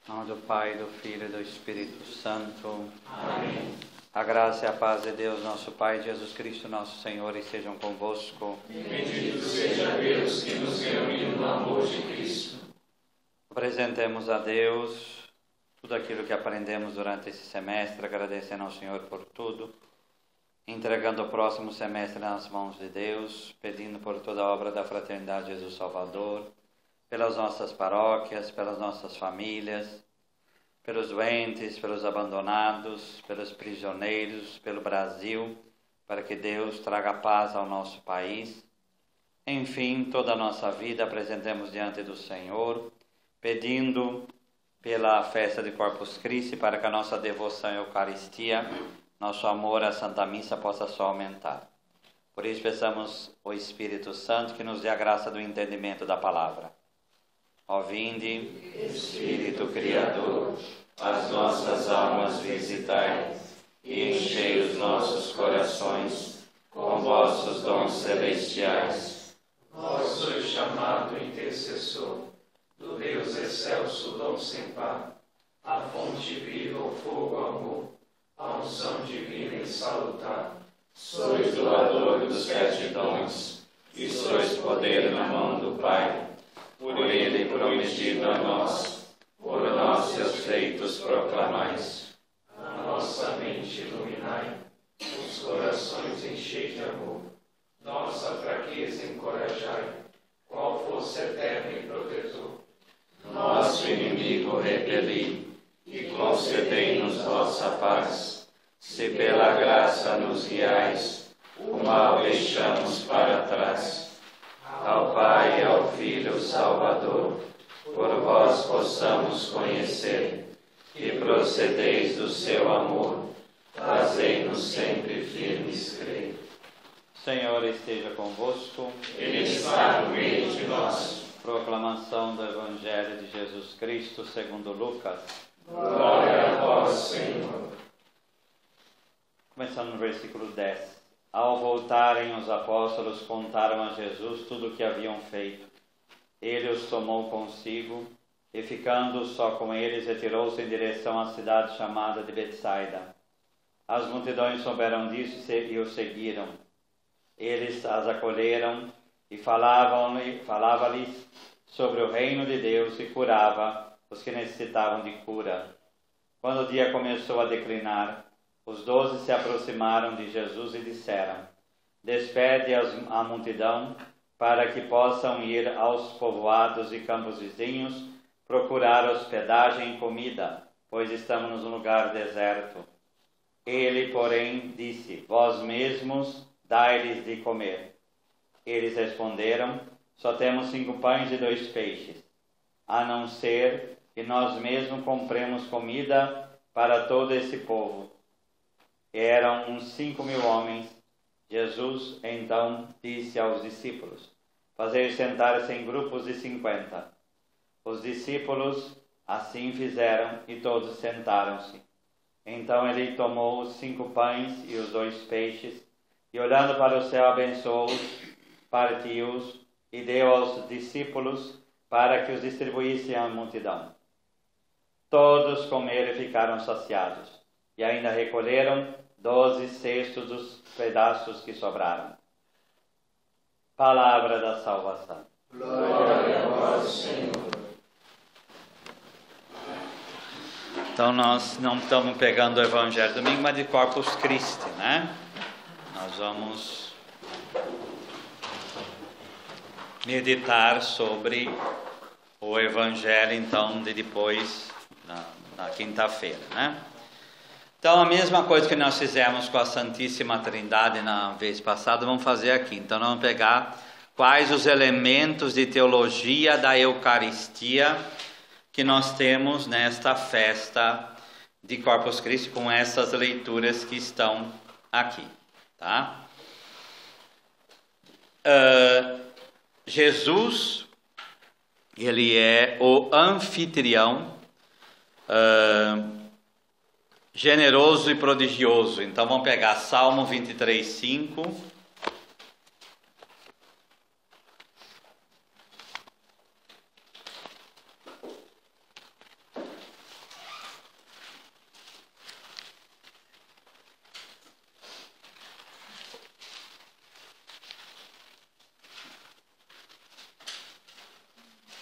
Em nome do Pai, do Filho e do Espírito Santo. Amém. A graça e a paz de Deus, nosso Pai, Jesus Cristo, nosso Senhor, estejam convosco. Bendito seja Deus que nos reuniu no amor de Cristo. Apresentemos a Deus tudo aquilo que aprendemos durante esse semestre, agradecendo ao Senhor por tudo, entregando o próximo semestre nas mãos de Deus, pedindo por toda a obra da Fraternidade Jesus Salvador, pelas nossas paróquias, pelas nossas famílias, pelos doentes, pelos abandonados, pelos prisioneiros, pelo Brasil, para que Deus traga paz ao nosso país. Enfim, toda a nossa vida apresentemos diante do Senhor, pedindo pela festa de Corpus Christi, para que a nossa devoção à Eucaristia, nosso amor à Santa Missa possa só aumentar. Por isso, peçamos o Espírito Santo que nos dê a graça do entendimento da palavra. Ó vinde, Espírito Criador, as nossas almas visitai e enchei os nossos corações com vossos dons celestiais. Vós sois chamado intercessor do Deus excelso, dom sem par, a fonte viva, o fogo, amor, a unção divina e salutar. Sois doador dos 7 dons e sois poder na mão do Pai. Por ele prometido a nós, por nós seus feitos proclamais. A nossa mente iluminai, os corações enchei de amor, nossa fraqueza encorajai, qual força eterna e protetor. Nosso inimigo repeli, e concedei-nos vossa paz. Se pela graça nos guiais, o mal deixamos para trás. Ao Pai e ao Filho Salvador, por vós possamos conhecer, que procedeis do seu amor, fazei-nos sempre firmes crer. Senhor esteja convosco. Ele está no meio de nós. Proclamação do Evangelho de Jesus Cristo segundo Lucas. Glória a vós, Senhor. Começando no versículo 10. Ao voltarem, os apóstolos contaram a Jesus tudo o que haviam feito. Ele os tomou consigo e, ficando só com eles, retirou-se em direção à cidade chamada de Betsaida. As multidões souberam disso e o seguiram. Eles as acolheram e falava-lhes sobre o reino de Deus e curava os que necessitavam de cura. Quando o dia começou a declinar, os 12 se aproximaram de Jesus e disseram: Despede a multidão para que possam ir aos povoados e campos vizinhos procurar hospedagem e comida, pois estamos num lugar deserto. Ele, porém, disse: Vós mesmos dai-lhes de comer. Eles responderam: Só temos 5 pães e 2 peixes, a não ser que nós mesmos compremos comida para todo esse povo. Eram uns 5.000 homens. Jesus então disse aos discípulos: Fazei sentar-se em grupos de 50. Os discípulos assim fizeram e todos sentaram-se. Então ele tomou os 5 pães e os 2 peixes e, olhando para o céu, abençoou-os, partiu-os e deu aos discípulos para que os distribuíssem à multidão. Todos comeram e ficaram saciados, e ainda recolheram 12 cestos dos pedaços que sobraram. Palavra da salvação. Glória a vós, Senhor. Então nós não estamos pegando o Evangelho domingo, mas de Corpus Christi, né? Nós vamos meditar sobre o Evangelho, então, de depois, na quinta-feira, né? Então, a mesma coisa que nós fizemos com a Santíssima Trindade na vez passada, vamos fazer aqui. Então, nós vamos pegar quais os elementos de teologia da Eucaristia que nós temos nesta festa de Corpus Christi, com essas leituras que estão aqui, tá? Jesus, ele é o anfitrião generoso e prodigioso. Então vamos pegar Salmo 23:5.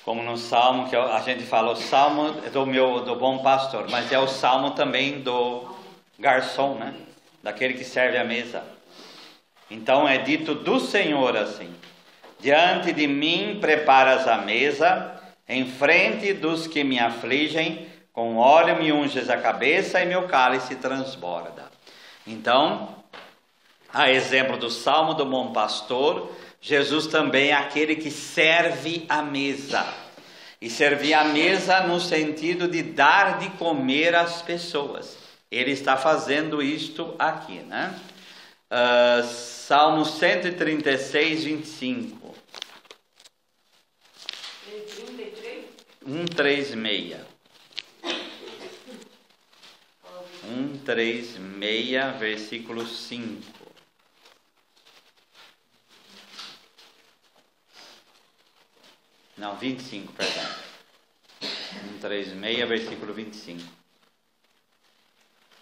como no Salmo, que a gente fala, o Salmo do bom pastor, mas é o Salmo também do garçom, né? Daquele que serve a mesa. Então é dito do Senhor assim: diante de mim preparas a mesa, em frente dos que me afligem, com óleo me unges a cabeça e meu cálice transborda. Então, a exemplo do Salmo do bom pastor, Jesus também é aquele que serve a mesa. E servir a mesa no sentido de dar de comer às pessoas. Ele está fazendo isto aqui, né? Salmo 136, 25. 136. 136, versículo 5. Não, 25, perdão. 136, versículo 25.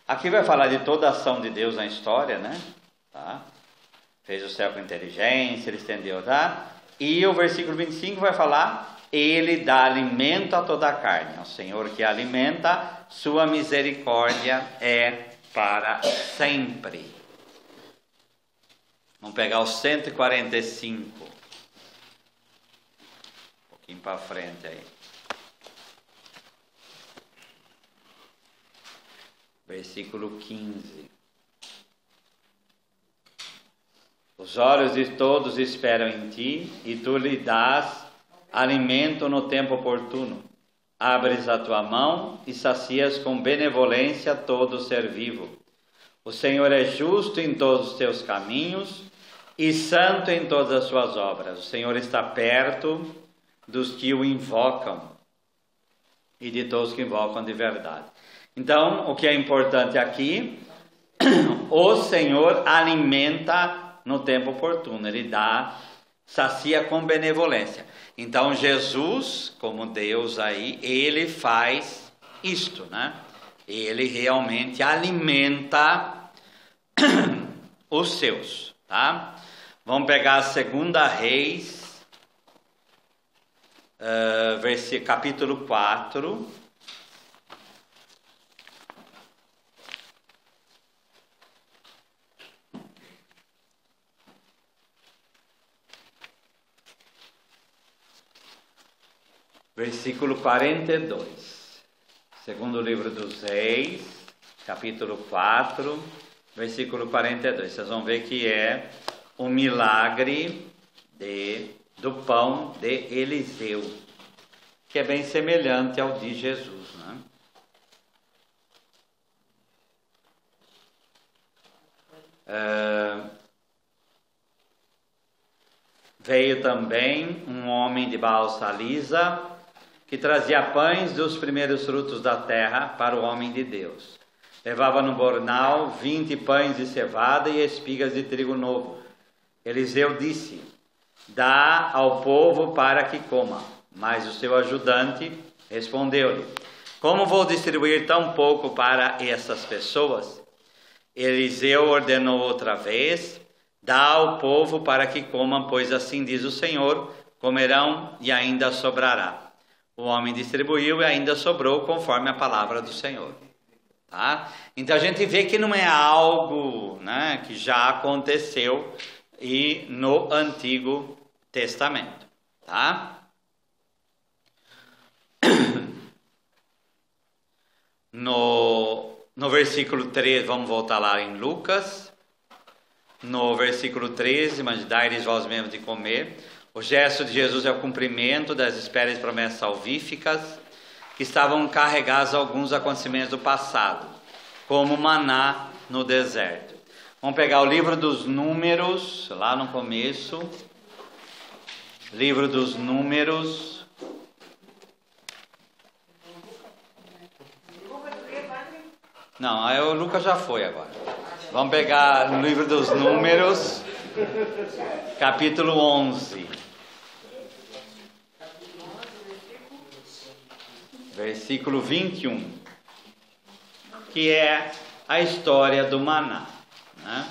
Aqui vai falar de toda a ação de Deus na história, né? Tá? Fez o céu com inteligência, ele estendeu, tá? E o versículo 25 vai falar: ele dá alimento a toda a carne. É o Senhor que alimenta, sua misericórdia é para sempre. Vamos pegar o 145. Para frente aí. Versículo 15. Os olhos de todos esperam em ti, e tu lhe dás alimento no tempo oportuno. Abres a tua mão e sacias com benevolência todo ser vivo. O Senhor é justo em todos os teus caminhos e santo em todas as suas obras. O Senhor está perto dos que o invocam e de todos que invocam de verdade. Então, o que é importante aqui, o Senhor alimenta no tempo oportuno, ele dá, sacia com benevolência. Então, Jesus, como Deus aí, ele faz isto, né? Ele realmente alimenta os seus, tá? Vamos pegar a 2 Reis, capítulo 4, versículo 42. Segundo livro dos Reis, capítulo 4, versículo 42. Vocês vão ver que é o milagre do pão de Eliseu, que é bem semelhante ao de Jesus, né? Veio também um homem de Baal-Salisa, que trazia pães dos primeiros frutos da terra para o homem de Deus. Levava no bornal 20 pães de cevada e espigas de trigo novo. Eliseu disse: dá ao povo para que coma. Mas o seu ajudante respondeu-lhe: como vou distribuir tão pouco para essas pessoas? Eliseu ordenou outra vez: dá ao povo para que comam, pois assim diz o Senhor: comerão e ainda sobrará. O homem distribuiu e ainda sobrou, conforme a palavra do Senhor. Tá? Então a gente vê que não é algo, né, que já aconteceu e no Antigo Testamento. Tá? No versículo 13, vamos voltar lá em Lucas. No versículo 13, mas dai-lhes vós mesmos de comer. O gesto de Jesus é o cumprimento das esperas e promessas salvíficas que estavam carregadas a alguns acontecimentos do passado, como maná no deserto. Vamos pegar o livro dos Números, lá no começo. Livro dos Números. Não, aí o Lucas já foi agora. Vamos pegar no livro dos Números, capítulo 11. Versículo 21. Que é a história do maná, né?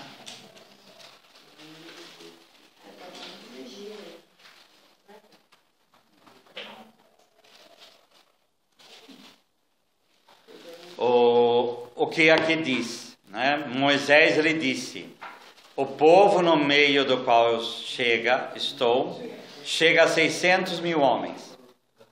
que aqui diz, né? Moisés lhe disse: o povo no meio do qual eu chega a 600.000 homens,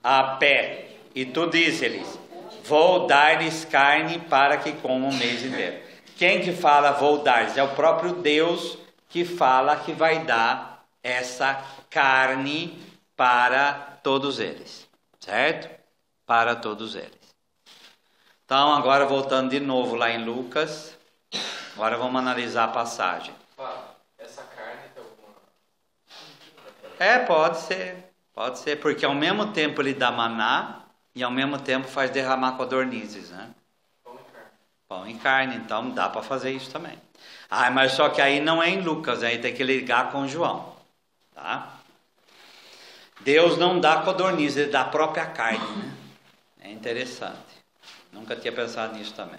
a pé, e tu diz-lhes: vou dar-lhes carne para que comam o mês inteiro. Quem que fala vou dar-lhes? É o próprio Deus que fala que vai dar essa carne para todos eles, certo? Para todos eles. Então, agora voltando de novo lá em Lucas, agora vamos analisar a passagem. Essa carne tem alguma... Pode ser, porque ao mesmo tempo ele dá maná e ao mesmo tempo faz derramar codornizes, né? Pão e carne, então dá para fazer isso também. Mas só que aí não é em Lucas, aí tem que ligar com João, tá? Deus não dá codornizes, ele dá a própria carne, né? É interessante. Nunca tinha pensado nisso também.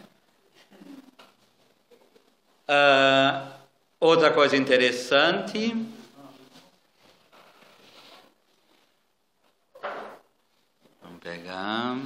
Outra coisa interessante. Vamos pegar.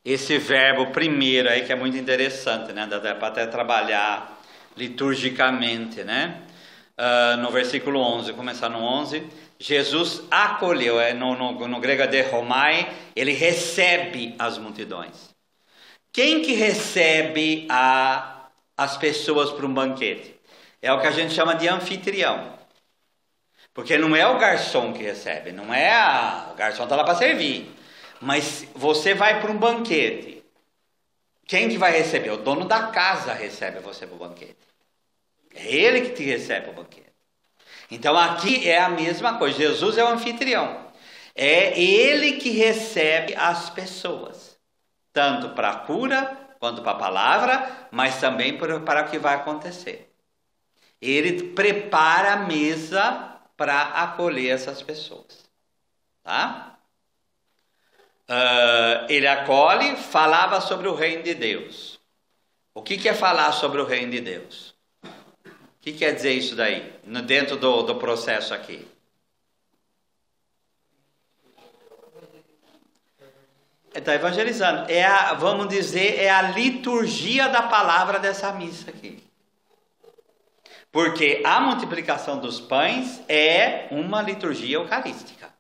Esse verbo primeiro aí que é muito interessante, né? Dá para até trabalhar liturgicamente, né? No versículo 11, começar no 11, Jesus acolheu, no grego é derromai, ele recebe as multidões. Quem que recebe as pessoas para um banquete? É o que a gente chama de anfitrião. Porque não é o garçom que recebe, não é o garçom está lá para servir. Mas você vai para um banquete. Quem que vai receber? O dono da casa recebe você para o banquete. É ele que te recebe para o banquete. Então aqui é a mesma coisa. Jesus é o anfitrião. É ele que recebe as pessoas. Tanto para a cura, quanto para a palavra, mas também para o que vai acontecer. Ele prepara a mesa para acolher essas pessoas. Tá? Ele acolhe, falava sobre o reino de Deus. O que é falar sobre o reino de Deus? O que quer dizer isso daí, dentro do processo aqui? Está evangelizando. Vamos dizer, é a liturgia da palavra dessa missa aqui. Porque a multiplicação dos pães é uma liturgia eucarística.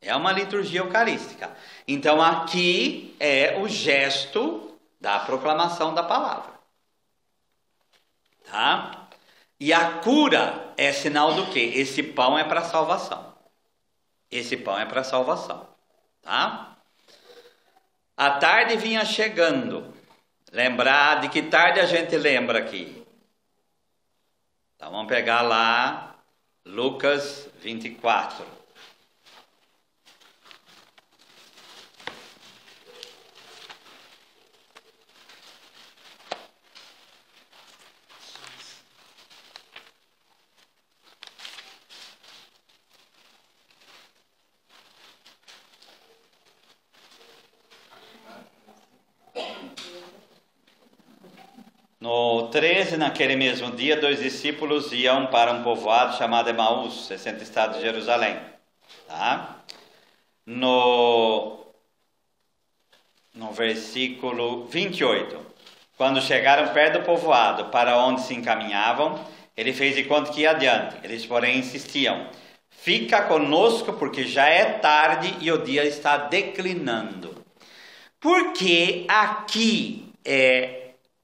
É uma liturgia eucarística. Então aqui é o gesto da proclamação da palavra. Tá? E a cura é sinal do quê? Esse pão é para salvação. Esse pão é para salvação. Tá? A tarde vinha chegando. Lembrar de que tarde a gente lembra aqui? Então vamos pegar lá Lucas 24. No 13, naquele mesmo dia, 2 discípulos iam para um povoado chamado Emaús, 60 estados de Jerusalém. Tá? No versículo 28, quando chegaram perto do povoado, para onde se encaminhavam, ele fez de conta que ia adiante. Eles, porém, insistiam: fica conosco, porque já é tarde e o dia está declinando. Porque aqui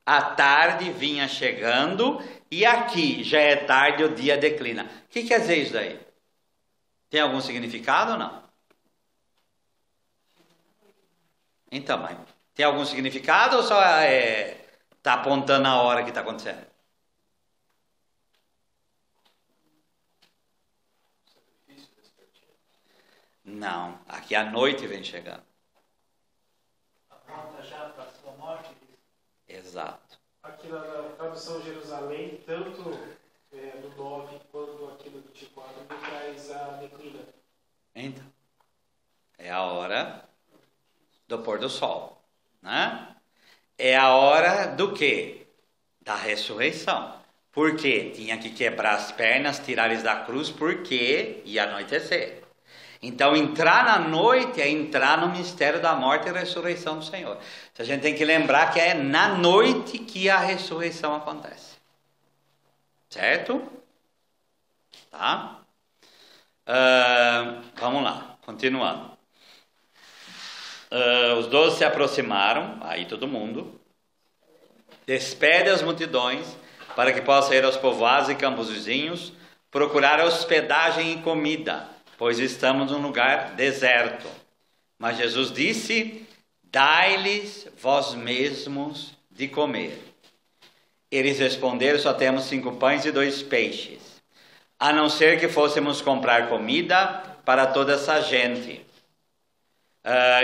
a tarde vinha chegando e aqui já é tarde e o dia declina. O que quer dizer isso daí? Tem algum significado ou não? Então, mas tem algum significado ou só está apontando a hora que está acontecendo? Não, aqui a noite vem chegando. Pronta já para a sua morte? Exato. Aqui na tradução Jerusalém, tanto no 9 quanto aqui no 24, Então, é a hora do pôr do sol, né? É a hora do quê? Da ressurreição. Por quê? Tinha que quebrar as pernas, tirar eles da cruz, porque ia anoitecer. Então, entrar na noite é entrar no mistério da morte e ressurreição do Senhor. Então, a gente tem que lembrar que é na noite que a ressurreição acontece. Certo? Tá? Vamos lá, continuando. Os 12 se aproximaram, aí todo mundo. Despede as multidões, para que possa ir aos povoados e campos vizinhos, procurar hospedagem e comida, pois estamos num lugar deserto. Mas Jesus disse: dai-lhes vós mesmos de comer. Eles responderam: só temos 5 pães e 2 peixes, a não ser que fôssemos comprar comida para toda essa gente.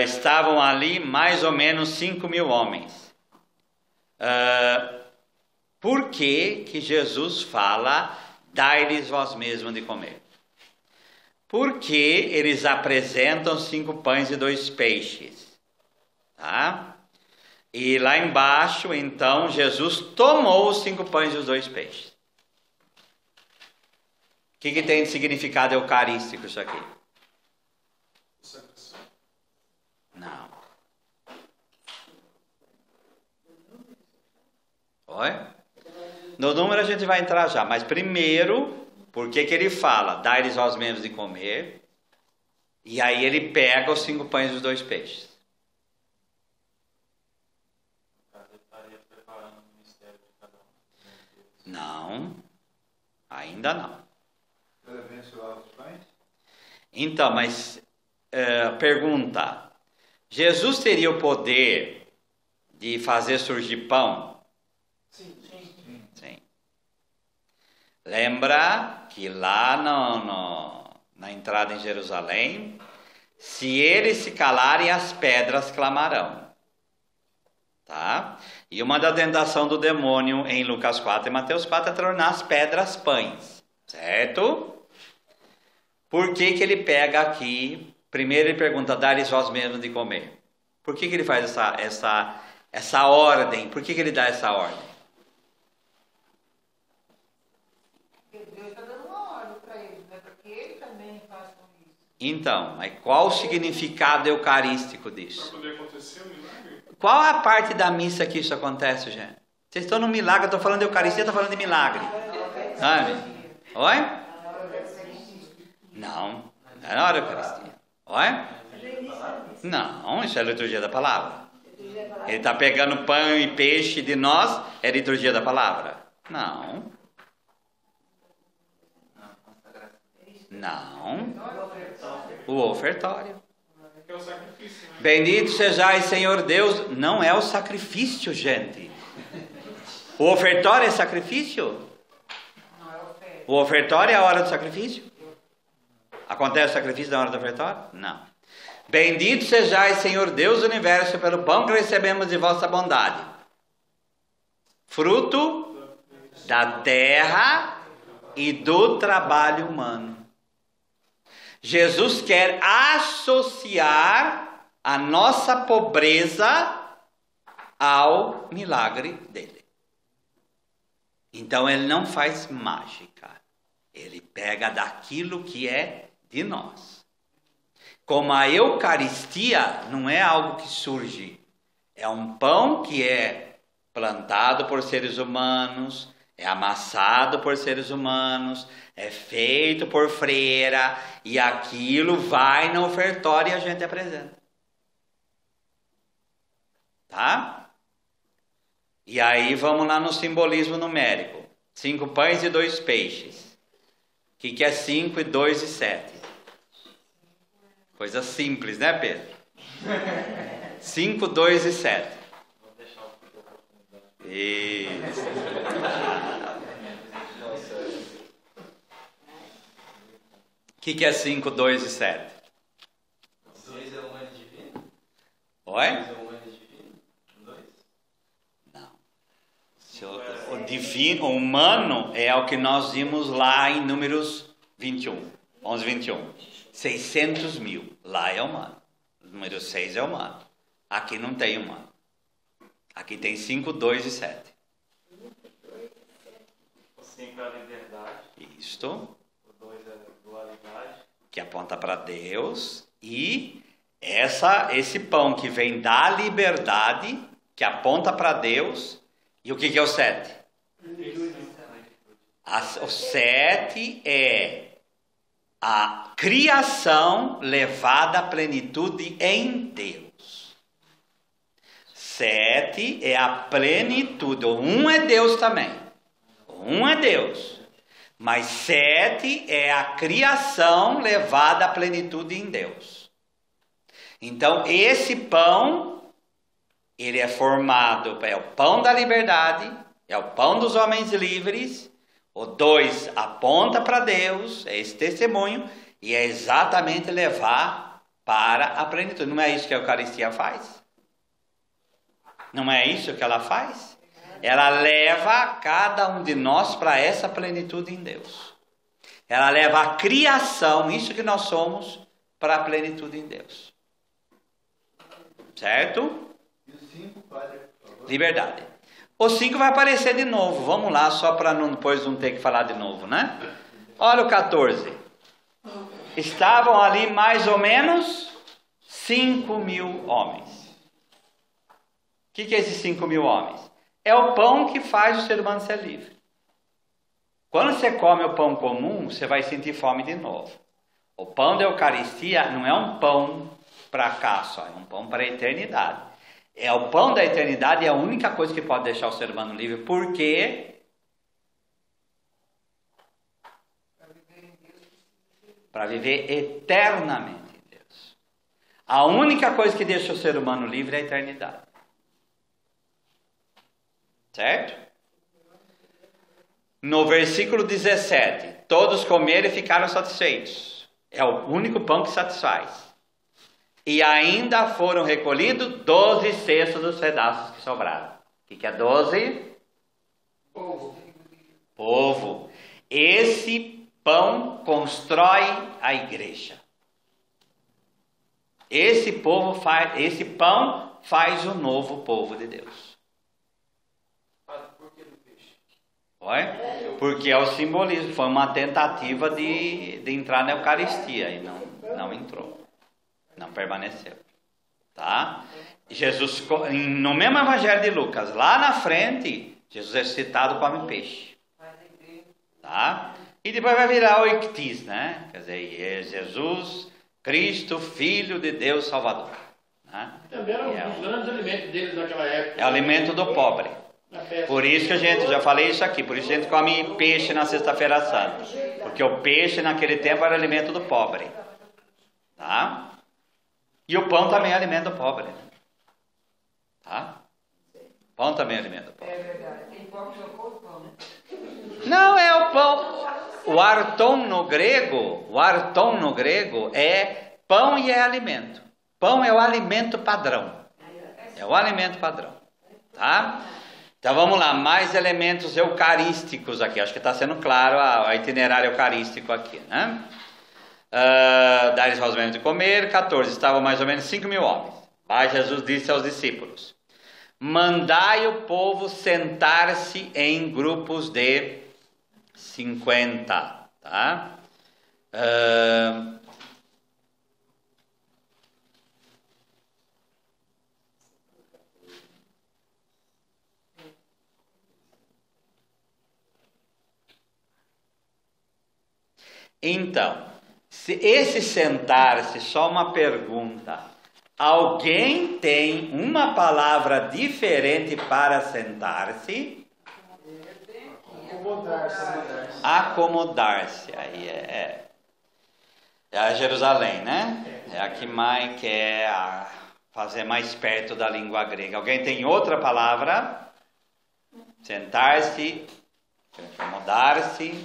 Estavam ali mais ou menos 5.000 homens. Por que Jesus fala: dai-lhes vós mesmos de comer? Porque eles apresentam 5 pães e 2 peixes. Tá? E lá embaixo, então, Jesus tomou os 5 pães e os 2 peixes. O que tem de significado eucarístico isso aqui? Não. Oi? No número a gente vai entrar já, mas primeiro, por que ele fala? Dai-lhes aos mesmos de comer. E aí ele pega os 5 pães e os 2 peixes. Não, ainda não. Então, mas pergunta: Jesus teria o poder de fazer surgir pão? Sim. Lembra que lá na entrada em Jerusalém, se eles se calarem, as pedras clamarão. Tá? E uma da tentação do demônio em Lucas 4 e Mateus 4 é tornar as pedras pães. Certo? Por que ele pega aqui? Primeiro ele pergunta: dá-lhes vós mesmos de comer. Por que ele faz essa ordem? Por que ele dá essa ordem? Porque Deus está dando uma ordem para eles, né? Porque ele também faz com isso. Então, mas qual o significado eucarístico disso? Para poder acontecer o milagre? Qual a parte da missa que isso acontece, gente? Vocês estão no milagre, eu estou falando de Eucaristia, estou falando de milagre. Sabe? Oi? Não é na hora da Eucaristia. Oi? Não, isso é a liturgia da palavra. Ele está pegando pão e peixe de nós, é liturgia da palavra? Não. O ofertório. É o sacrifício, né? Bendito sejais, Senhor Deus. Não é o sacrifício, gente. O ofertório é sacrifício? O ofertório é a hora do sacrifício? Acontece o sacrifício na hora do ofertório? Não. Bendito sejais, Senhor Deus do universo, pelo pão que recebemos de vossa bondade, fruto da terra e do trabalho humano. Jesus quer associar a nossa pobreza ao milagre dele. Então ele não faz mágica. Ele pega daquilo que é de nós. Como a Eucaristia não é algo que surge. É um pão que é plantado por seres humanos, é amassado por seres humanos, é feito por freira, e aquilo vai no ofertório e a gente apresenta. Tá? E aí vamos lá no simbolismo numérico. 5 pães e 2 peixes. O que é 5 e 2 e 7? Coisa simples, né, Pedro? 5, 2 e 7. Isso. O que é 5, 2 e 7? 2 é humano e divino? Oi? 2 é humano e divino? 2? Não. O divino, o humano é o que nós vimos lá em Números 21, 11, 21. 600 mil. Lá é humano. O número 6 é humano. Aqui não tem humano. Aqui tem 5, 2 e 7. O 5 é a liberdade. Isto. O 2 é a dualidade. Que aponta para Deus. E esse pão que vem da liberdade, que aponta para Deus. E o que é o 7? O 7 é a criação levada à plenitude em Deus. 7 é a plenitude. Um é Deus também. Um é Deus. Mas 7 é a criação levada à plenitude em Deus. Então, esse pão, ele é formado, é o pão da liberdade, é o pão dos homens livres. O 2 aponta para Deus, é esse testemunho, e é exatamente levar para a plenitude. Não é isso que a Eucaristia faz? Não é isso que ela faz? Ela leva cada um de nós para essa plenitude em Deus. Ela leva a criação, isso que nós somos, para a plenitude em Deus. Certo? E o 5, padre, por favor. Liberdade. O 5 vai aparecer de novo. Vamos lá, só para depois não ter que falar de novo, né? Olha o 14. Estavam ali mais ou menos 5 mil homens. O que é esses 5 mil homens? É o pão que faz o ser humano ser livre. Quando você come o pão comum, você vai sentir fome de novo. O pão da Eucaristia não é um pão para cá só, é um pão para a eternidade. É o pão da eternidade, é a única coisa que pode deixar o ser humano livre. Por quê? Para viver eternamente em Deus. A única coisa que deixa o ser humano livre é a eternidade. Certo? No versículo 17, todos comeram e ficaram satisfeitos. É o único pão que satisfaz. E ainda foram recolhidos 12 cestos dos pedaços que sobraram. O que é 12? Povo. Esse pão constrói a igreja. Esse pão faz o novo povo de Deus. Por que do peixe? Oi? Porque é o simbolismo. Foi uma tentativa de entrar na Eucaristia e não entrou. Não permaneceu. Tá? Jesus, no mesmo Evangelho de Lucas, lá na frente, Jesus é citado come peixe. Tá? E depois vai virar o ictis, né? Quer dizer, é Jesus, Cristo, Filho de Deus Salvador. Né? Também era um dos grandes alimentos deles naquela época. É o alimento do pobre. Por isso que a gente, já falei isso aqui, por isso a gente come peixe na Sexta-feira Santa. Porque o peixe naquele tempo era alimento do pobre. Tá? E o pão também é alimento do pobre. Tá? Pão também é alimento do pobre. É verdade. Tem pobre que jogou o pão, né? Não é o pão. O arton no grego é pão e é alimento. Pão é o alimento padrão. É o alimento padrão. Tá? Então vamos lá, mais elementos eucarísticos aqui. Acho que está sendo claro a itinerário eucarístico aqui, né? Dar-lhes aos mesmos de comer. 14, estavam mais ou menos 5 mil homens. Pai Jesus disse aos discípulos: mandai o povo sentar-se em grupos de 50. Tá? Então, se esse sentar-se, só uma pergunta. Alguém tem uma palavra diferente para sentar-se? Acomodar-se. Aí é a Jerusalém, né? É a que mais quer fazer mais perto da língua grega. Alguém tem outra palavra? Sentar-se, acomodar-se.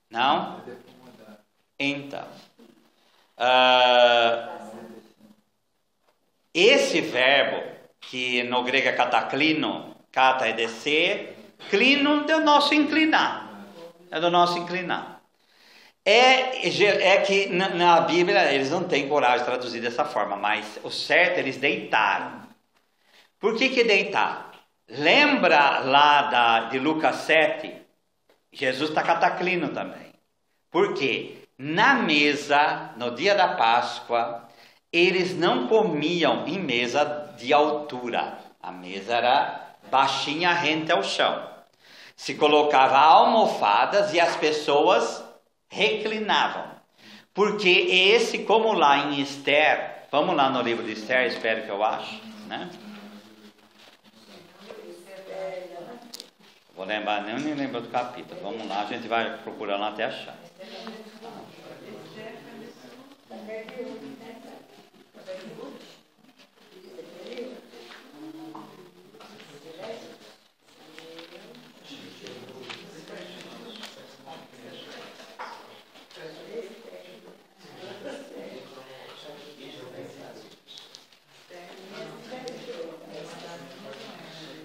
Não? Então, esse verbo, que no grego é kataklino, kata é descer, clino é do nosso inclinar. É do nosso inclinar. É que na Bíblia eles não têm coragem de traduzir dessa forma, mas o certo eles deitaram. Por que deitar? Lembra lá de Lucas 7? Jesus está cataclino também. Por quê? Na mesa, no dia da Páscoa, eles não comiam em mesa de altura. A mesa era baixinha, rente ao chão. Se colocava almofadas e as pessoas reclinavam. Porque como lá em Esther, vamos lá no livro de Esther, espero que eu ache, né? Vou lembrar, nem lembro do capítulo. Vamos lá, a gente vai procurando até achar.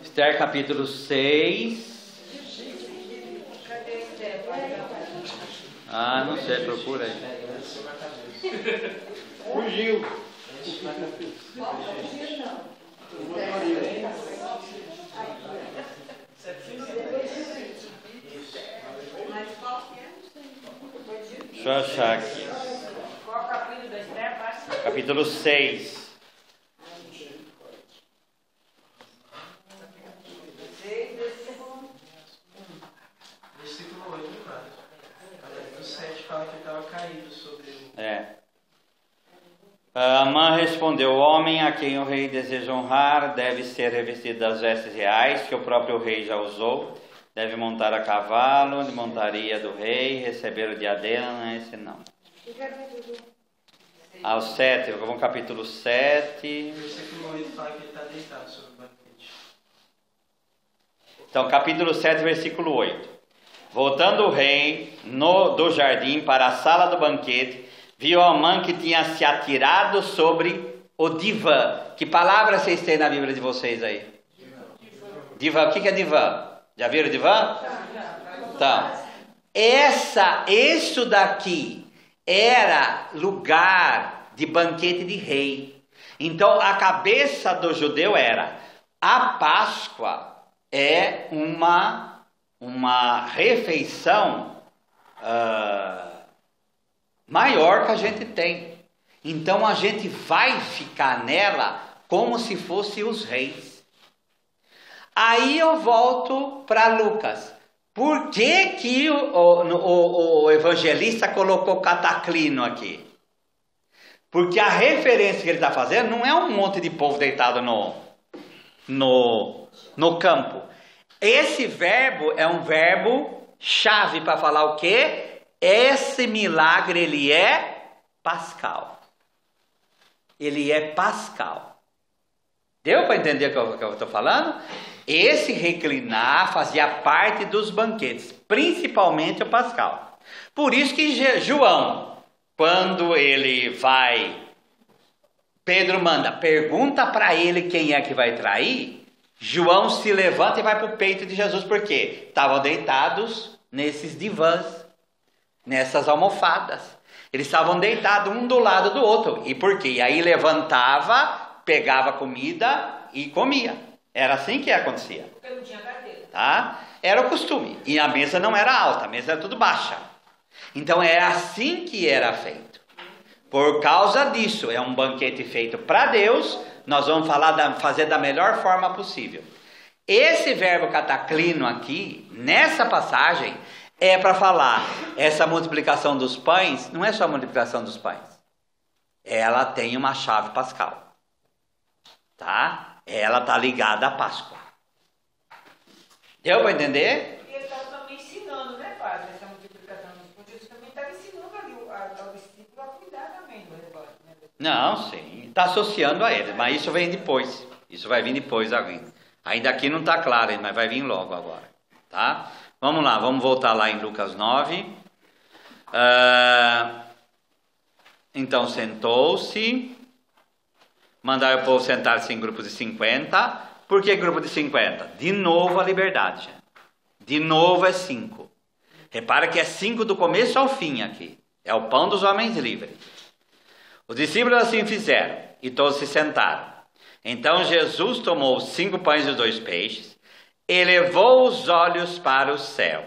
Esther capítulo 6. Ah, não sei, procura aí. Fugiu. Deixa eu achar aqui. Qual o capítulo da Esther? Capítulo 6. Versículo 8, padre. O 7 fala que estava caído sobre o... Amã respondeu: o homem a quem o rei deseja honrar deve ser revestido das vestes reais que o próprio rei já usou. Deve montar a cavalo de montaria do rei, receber o diadema, não é esse não. Ao 7, vamos ao capítulo 7. O versículo 8 fala que ele está deitado sobre o banquete. Então, capítulo 7, versículo 8. Voltando o rei do jardim para a sala do banquete, viu Amã que tinha se atirado sobre o divã. Que palavra vocês têm na Bíblia de vocês aí? Divã. O que é divã? Já viram divã? Então, isso daqui era lugar de banquete de rei. Então, a cabeça do judeu era: a Páscoa é uma refeição maior que a gente tem. Então a gente vai ficar nela como se fosse os reis. Aí eu volto para Lucas. Por que o evangelista colocou cataclino aqui? Porque a referência que ele está fazendo não é um monte de povo deitado no campo. Esse verbo é um verbo chave para falar o quê? Esse milagre, ele é pascal. Ele é pascal. Deu para entender o que eu estou falando? Esse reclinar fazia parte dos banquetes, principalmente o pascal. Por isso que João, quando ele vai, Pedro manda, pergunta para ele quem é que vai trair. João se levanta e vai para o peito de Jesus, porque estavam deitados nesses divãs, nessas almofadas. Eles estavam deitados um do lado do outro. E por quê? E aí levantava, pegava comida e comia. Era assim que acontecia. Porque não tinha cadeira. Tá? Era o costume. E a mesa não era alta, a mesa era tudo baixa. Então era assim que era feito. Por causa disso, é um banquete feito para Deus. Nós vamos fazer da melhor forma possível. Esse verbo cataclino aqui, nessa passagem, é para falar, essa multiplicação dos pães, não é só a multiplicação dos pães. Ela tem uma chave pascal. Tá? Ela está ligada à Páscoa. Deu para entender? E ele estava também ensinando, né, padre? Essa multiplicação dos pães. Jesus também estava ensinando ali ao discípulo a cuidar também do rebanho. Né? Não, sim. Está associando a ele, mas isso vem depois. Isso vai vir depois ainda. Ainda aqui não está claro, mas vai vir logo agora. Tá? Vamos lá, vamos voltar lá em Lucas 9. Então sentou-se. Mandaram o povo sentar-se em grupos de 50. Por que grupo de 50? De novo a liberdade. De novo é 5. Repara que é 5 do começo ao fim aqui. É o pão dos homens livres. Os discípulos assim fizeram, e todos se sentaram. Então Jesus tomou os 5 pães e os 2 peixes, elevou os olhos para o céu.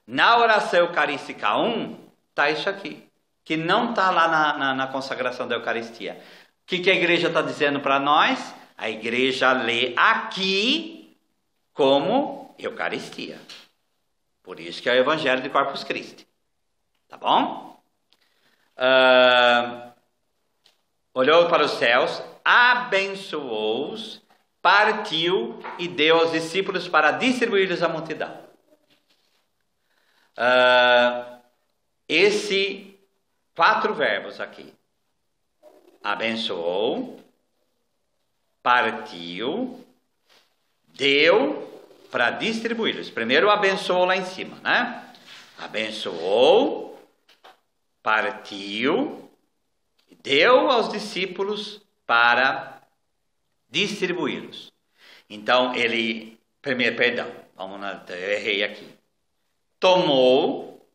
Na oração eucarística 1, está isso aqui, que não está lá na consagração da Eucaristia. O que a igreja está dizendo para nós? A igreja lê aqui como Eucaristia. Por isso que é o Evangelho de Corpus Christi. Tá bom? Olhou para os céus, abençoou-os, partiu e deu aos discípulos para distribuir-lhes à multidão. Esse 4 verbos aqui. Abençoou, partiu, deu para distribuí-los. Primeiro abençoou lá em cima, né? Abençoou, partiu, deu aos discípulos para distribuí-los. Então ele, primeiro, perdão, vamos lá, eu errei aqui. Tomou,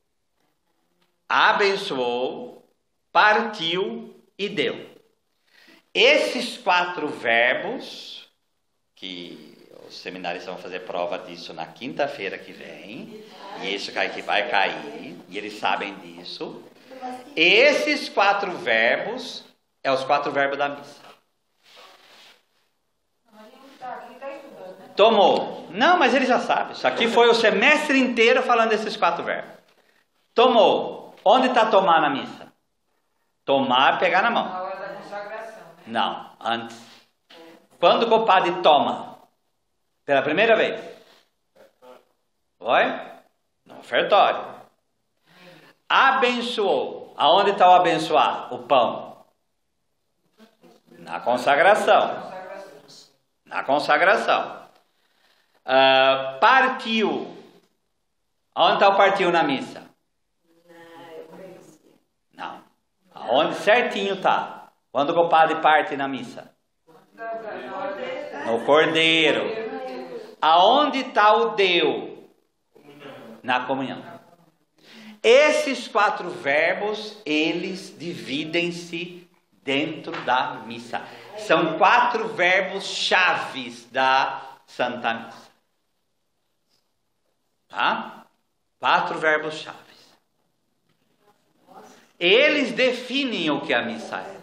abençoou, partiu e deu. Esses 4 verbos, que os seminaristas vão fazer prova disso na quinta-feira que vem, e isso que vai cair, e eles sabem disso. Esses 4 verbos, é os 4 verbos da missa. Tomou. Não, mas ele já sabe. Isso aqui foi o semestre inteiro falando desses 4 verbos. Tomou. Onde está tomar na missa? Tomar, pegar na mão. Na hora da consagração, né? Não, antes. Quando o compadre toma? Pela primeira vez. Oi? No ofertório. Abençoou. Aonde está o abençoar? O pão. Na consagração. Na consagração. Partiu. Onde está o partiu na missa? Não. Aonde certinho está? Quando o compadre parte na missa? No cordeiro. Aonde está o deu? Na comunhão. Esses 4 verbos, eles dividem-se dentro da missa. São 4 verbos chaves da Santa Missa. Tá? 4 verbos chaves. Eles definem o que a missa é.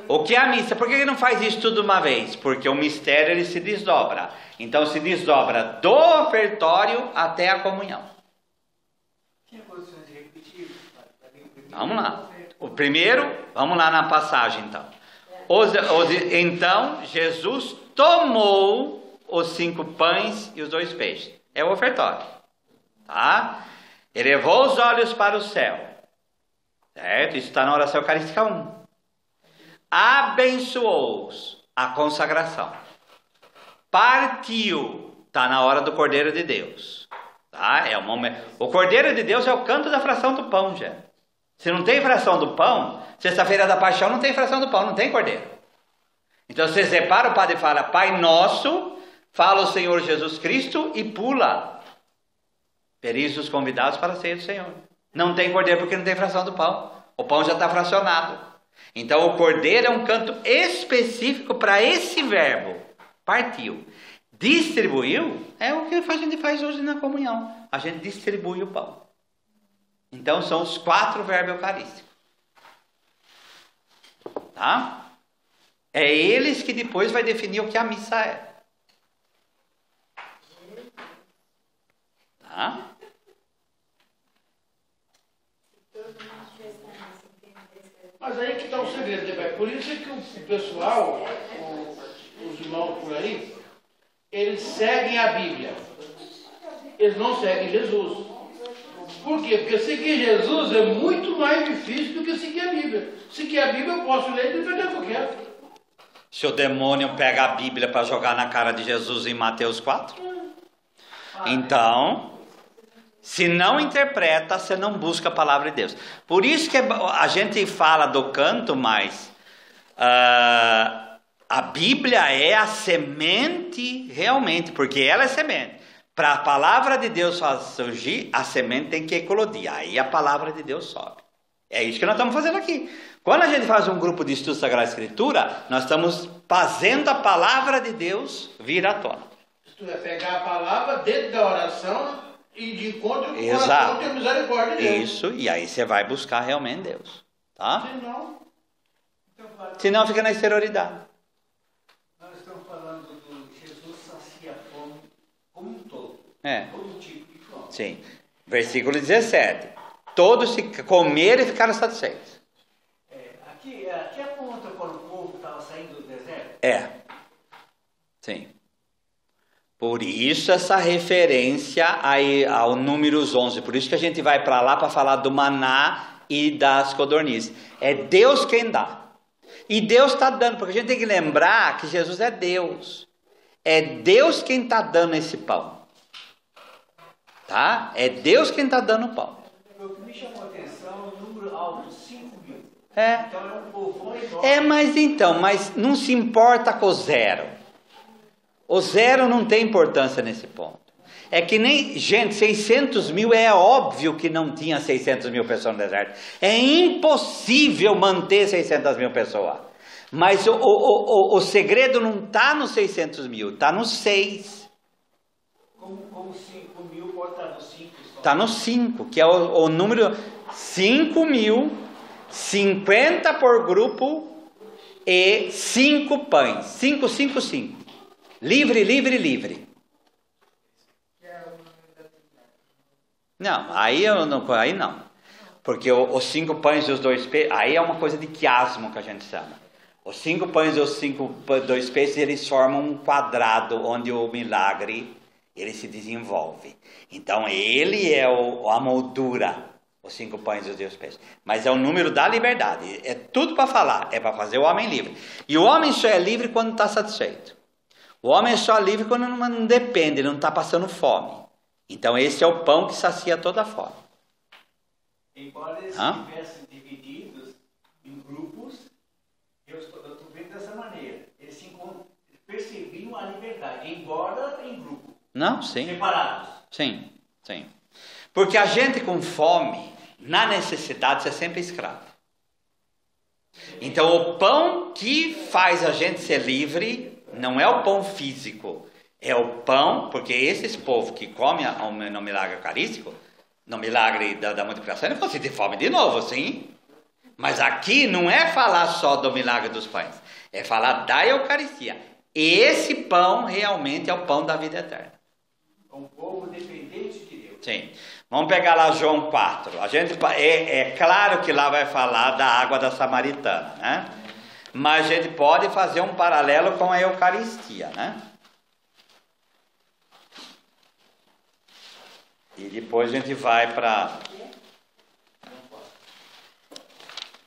O que é a missa? Por que ele não faz isso tudo uma vez? Porque o mistério ele se desdobra. Então se desdobra do ofertório até a comunhão. Vamos lá. O primeiro, vamos lá na passagem então. Então Jesus tomou os 5 pães e os 2 peixes. É o ofertório. Tá? Elevou os olhos para o céu. Certo? Isso está na oração eucarística 1. Abençoou-os, a consagração. Partiu, está na hora do Cordeiro de Deus. Tá? É o momento. O Cordeiro de Deus é o canto da fração do pão, já. Se não tem fração do pão, sexta-feira da paixão não tem fração do pão, não tem cordeiro. Então você separa, o padre fala Pai Nosso, fala o Senhor Jesus Cristo e pula. Feliz os convidados para a ceia do Senhor. Não tem cordeiro porque não tem fração do pão. O pão já está fracionado. Então o cordeiro é um canto específico para esse verbo. Partiu. Distribuiu é o que a gente faz hoje na comunhão. A gente distribui o pão. Então são os 4 verbos eucarísticos. Tá? É eles que depois vai definir o que a missa é. Tá? Mas aí que está o segredo, né, pai? Por isso é que o pessoal, os irmãos por aí, eles seguem a Bíblia. Eles não seguem Jesus. Por quê? Porque seguir Jesus é muito mais difícil do que seguir a Bíblia. Seguir a Bíblia eu posso ler e defender o que eu quero. Se o demônio pega a Bíblia para jogar na cara de Jesus em Mateus 4, então, se não interpreta, você não busca a palavra de Deus. Por isso que a gente fala do canto, mas a Bíblia é a semente realmente, porque ela é semente. Para a palavra de Deus surgir, a semente tem que eclodir. Aí a palavra de Deus sobe. É isso que nós estamos fazendo aqui. Quando a gente faz um grupo de estudo Sagrada Escritura, nós estamos fazendo a palavra de Deus vir à tona. Isto é, pegar a palavra dentro da oração e de encontro com o Exato. coração ter misericórdia de Deus. Isso, e aí você vai buscar realmente Deus. Tá? Senão, Senão fica na exterioridade. Nós estamos falando do Jesus sacia a fome como um todo. É. Todo tipo de fome. Sim. Versículo 17. Todos se comeram e ficaram satisfeitos. Aqui aponta quando o povo estava saindo do deserto. É. Sim. Por isso essa referência aí ao Números 11. Por isso que a gente vai para lá para falar do maná e das codornizes. É Deus quem dá. E Deus está dando, porque a gente tem que lembrar que Jesus é Deus. É Deus quem está dando esse pão. Tá? É Deus quem está dando o pão. O que me chamou a atenção é o número alto, 5.000. É. Então é um povão enorme. Mas não se importa com o zero. O zero não tem importância nesse ponto. É que nem, gente, 600 mil é óbvio que não tinha 600 mil pessoas no deserto. É impossível manter 600 mil pessoas. Mas o segredo não está nos 600 mil, está nos 6. Como 5.000 pode estar no 5 só. Está no 5, que é o número 5.000, 50 por grupo e 5 pães. 5, 5, 5. Livre, livre, livre. Não, aí não. Porque os 5 pães e os 2 peixes, aí é uma coisa de quiasmo que a gente chama. Os 5 pães e os 2 peixes, eles formam um quadrado onde o milagre ele se desenvolve. Então ele é a moldura, os 5 pães e os 2 peixes. Mas é o número da liberdade. É tudo para falar, é para fazer o homem livre. E o homem só é livre quando está satisfeito. O homem é só livre quando não depende, ele não está passando fome. Então esse é o pão que sacia toda a fome. Embora eles estivessem divididos em grupos, eu estou vendo dessa maneira. Eles percebiam a liberdade, embora em grupo. Não, sim. Separados. Sim, sim. Porque a gente com fome, na necessidade, você é sempre escravo. Então o pão que faz a gente ser livre não é o pão físico. É o pão, porque esses povos que comem no milagre eucarístico, no milagre da multiplicação, eles vão sentir fome de novo, sim. Mas aqui não é falar só do milagre dos pães, é falar da Eucaristia. Esse pão realmente é o pão da vida eterna. Um povo dependente de Deus. Sim. Vamos pegar lá João 4. A gente, é claro que lá vai falar da água da Samaritana, né? Mas a gente pode fazer um paralelo com a Eucaristia, né? E depois a gente vai para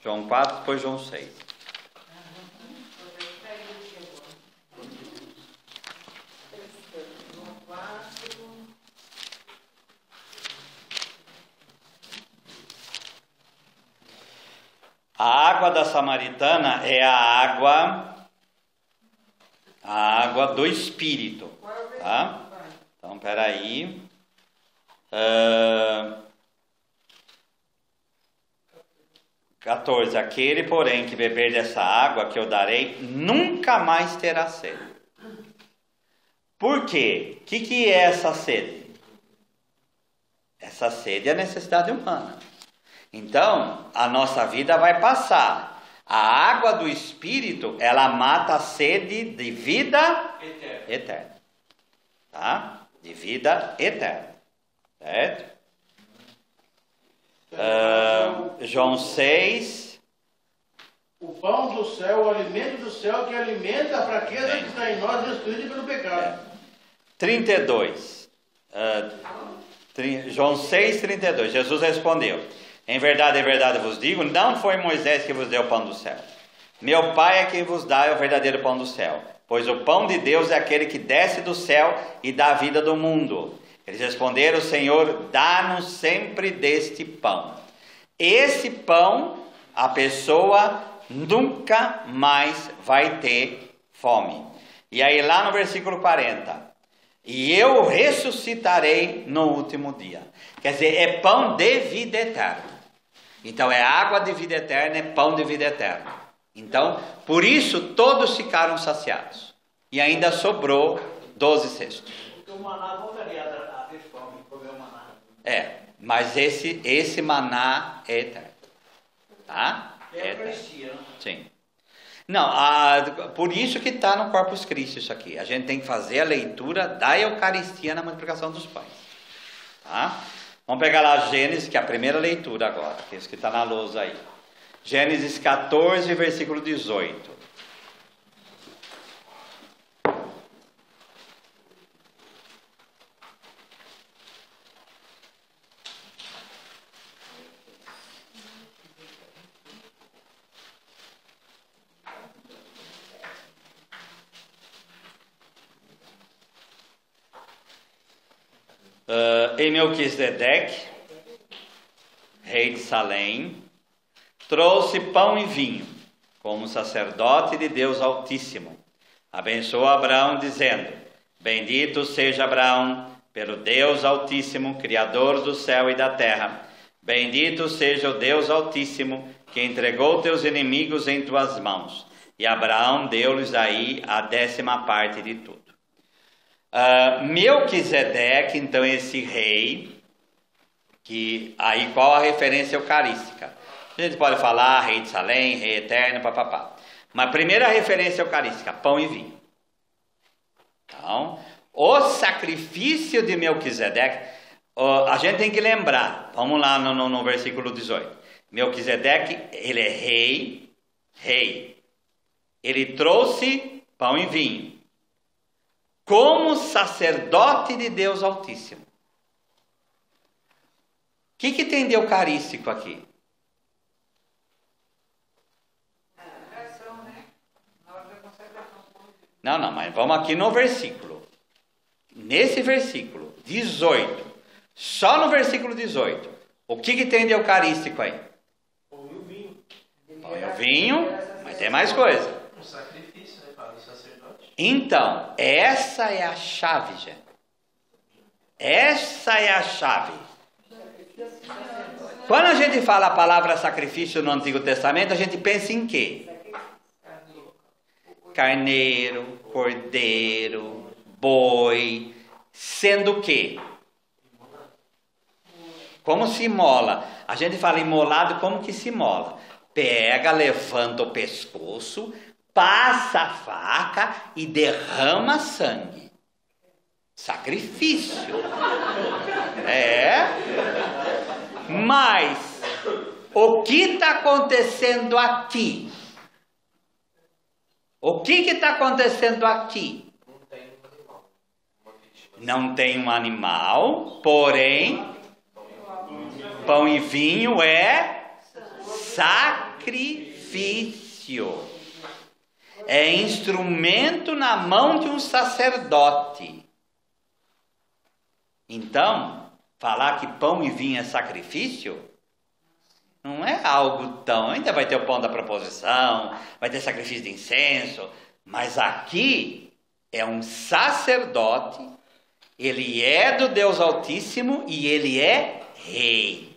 João 4, depois João 6. A água da Samaritana é a água do Espírito, tá? Então, peraí. 14. Aquele, porém, que beber dessa água que eu darei, nunca mais terá sede. Por quê? O que é essa sede? Essa sede é a necessidade humana. Então, a nossa vida vai passar. A água do Espírito, ela mata a sede de vida eterna. Tá? De vida eterna. Certo? João 6. O pão do céu, o alimento do céu que alimenta a fraqueza que está em nós, destruída pelo pecado. 32. João 6, 32. Jesus respondeu: em verdade vos digo, não foi Moisés que vos deu o pão do céu. Meu Pai é quem vos dá o verdadeiro pão do céu. Pois o pão de Deus é aquele que desce do céu e dá a vida do mundo. Eles responderam: Senhor, dá-nos sempre deste pão. Esse pão, a pessoa nunca mais vai ter fome. E aí lá no versículo 40. e eu ressuscitarei no último dia. Quer dizer, é pão de vida eterna. Então é água de vida eterna, é pão de vida eterna. Então, por isso todos ficaram saciados. E ainda sobrou 12 cestos. Porque o maná voltaria a ter fome, comer o maná. Mas esse maná é eterno. Tá? É a Eucaristia, né? Sim. Não, por isso que está no Corpus Christi isso aqui. A gente tem que fazer a leitura da Eucaristia na multiplicação dos pães. Tá? Vamos pegar lá Gênesis, que é a primeira leitura agora, que é isso que está na lousa aí. Gênesis 14, versículo 18. Em Melquisedeque, rei de Salém, trouxe pão e vinho, como sacerdote de Deus Altíssimo. Abençoou Abraão, dizendo: Bendito seja Abraão, pelo Deus Altíssimo, Criador do céu e da terra. Bendito seja o Deus Altíssimo, que entregou teus inimigos em tuas mãos. E Abraão deu-lhes aí a 10ª de tudo. Melquisedeque, então, esse rei, que aí qual a referência eucarística? A gente pode falar rei de Salém, rei eterno, papapá. Mas a primeira referência eucarística, pão e vinho. Então, o sacrifício de Melquisedeque, a gente tem que lembrar, vamos lá no versículo 18. Melquisedeque, ele é rei. Ele trouxe pão e vinho, como sacerdote de Deus Altíssimo. O que tem de eucarístico aqui? Não, mas vamos aqui no versículo. Nesse versículo 18, só no versículo 18, o que tem de eucarístico aí? Pão e o vinho. Pão e o vinho, mas tem mais coisa. Um sacrifício, né, para o sacerdote. Então, essa é a chave, gente. Essa é a chave. Quando a gente fala a palavra sacrifício no Antigo Testamento, a gente pensa em quê? Carneiro, cordeiro, boi, sendo o quê? Como se imola? A gente fala imolado, como que se imola? Pega, levanta o pescoço, passa a faca e derrama sangue. Sacrifício. Mas o que está acontecendo aqui? O que está acontecendo aqui? Não tem um animal, porém, pão e vinho é sacrifício. É instrumento na mão de um sacerdote. Então, falar que pão e vinho é sacrifício, não é algo tão... Ainda vai ter o pão da proposição, vai ter sacrifício de incenso, mas aqui é um sacerdote, ele é do Deus Altíssimo e ele é rei.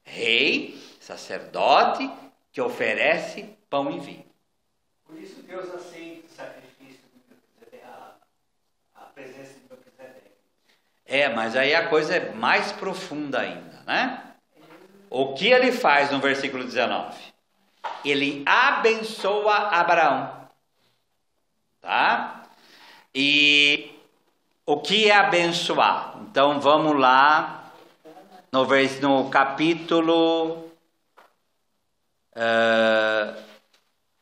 Rei, sacerdote, que oferece pão e vinho. Por isso Deus aceita o sacrifício, a presença de Melquisedeque. Mas aí a coisa é mais profunda ainda, né? O que ele faz no versículo 19? Ele abençoa Abraão. Tá? E o que é abençoar? Então vamos lá no capítulo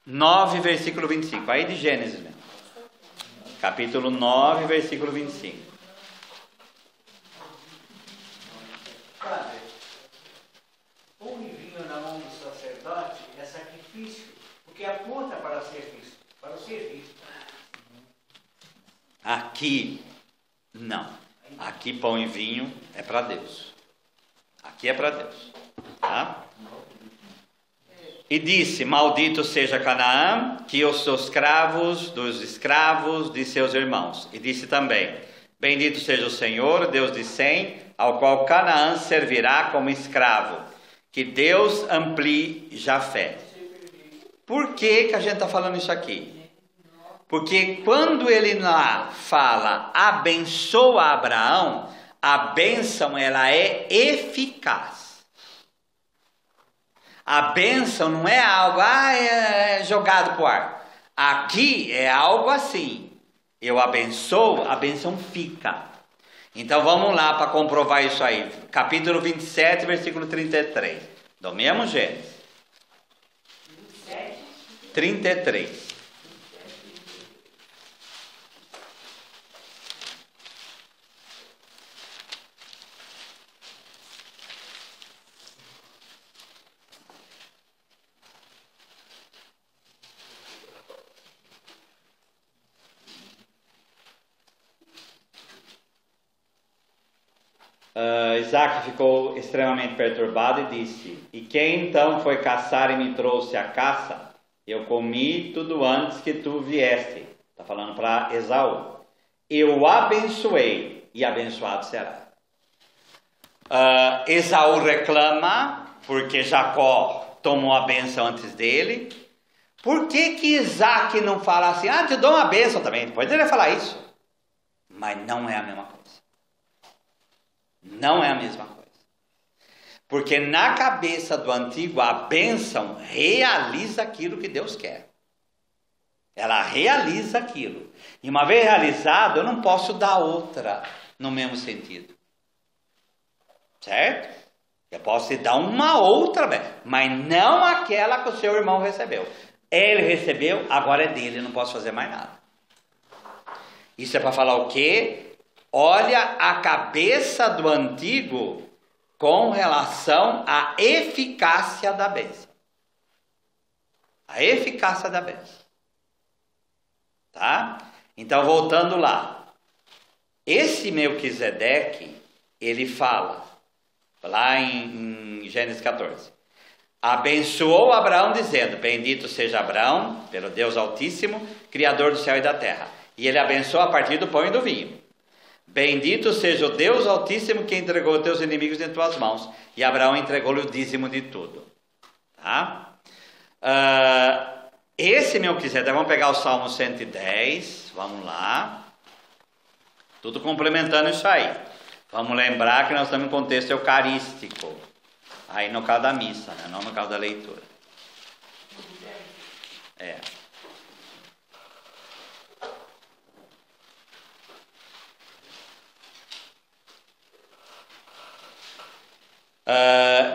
9, versículo 25. Aí de Gênesis mesmo. Capítulo 9, versículo 25. Padre, pão e vinho na mão do sacerdote é sacrifício, porque aponta para o serviço. Para o serviço. Aqui, não. Aqui pão e vinho é para Deus. Aqui é para Deus. Tá? E disse: maldito seja Canaã, que os seus escravos dos escravos de seus irmãos. E disse também: bendito seja o Senhor, Deus de Sem, ao qual Canaã servirá como escravo. Que Deus amplie Jafé. Por que a gente está falando isso aqui? Porque quando ele lá fala abençoa Abraão, a bênção ela é eficaz. A bênção não é algo jogado para o ar. Aqui é algo assim. Eu abençoo, a bênção fica. Então vamos lá para comprovar isso aí. Capítulo 27, versículo 33. Do mesmo Gênesis. 33. Isaac ficou extremamente perturbado e disse: e quem então foi caçar e me trouxe a caça? Eu comi tudo antes que tu vieste. Está falando para Esaú. Eu abençoei e abençoado será. Esaú reclama porque Jacó tomou a bênção antes dele. Por que Isaac não fala assim? Te dou uma bênção também. Pode ele falar isso. Mas não é a mesma coisa. Não é a mesma coisa. Porque na cabeça do antigo, a bênção realiza aquilo que Deus quer. Ela realiza aquilo. E uma vez realizado, eu não posso dar outra no mesmo sentido. Certo? Eu posso te dar uma outra, mas não aquela que o seu irmão recebeu. Ele recebeu, agora é dele, eu não posso fazer mais nada. Isso é para falar o quê? Olha a cabeça do antigo com relação à eficácia da bênção. A eficácia da bênção. Tá? Então, voltando lá. Esse Melquisedeque, ele fala, lá em Gênesis 14. Abençoou Abraão dizendo: bendito seja Abraão, pelo Deus Altíssimo, Criador do céu e da terra. E ele abençoa a partir do pão e do vinho. Bendito seja o Deus Altíssimo que entregou os teus inimigos em tuas mãos. E Abraão entregou-lhe o dízimo de tudo. Tá? Esse Melquisedeque, vamos pegar o Salmo 110. Vamos lá. Tudo complementando isso aí. Vamos lembrar que nós estamos em contexto eucarístico. Aí no caso da missa, né? Não no caso da leitura.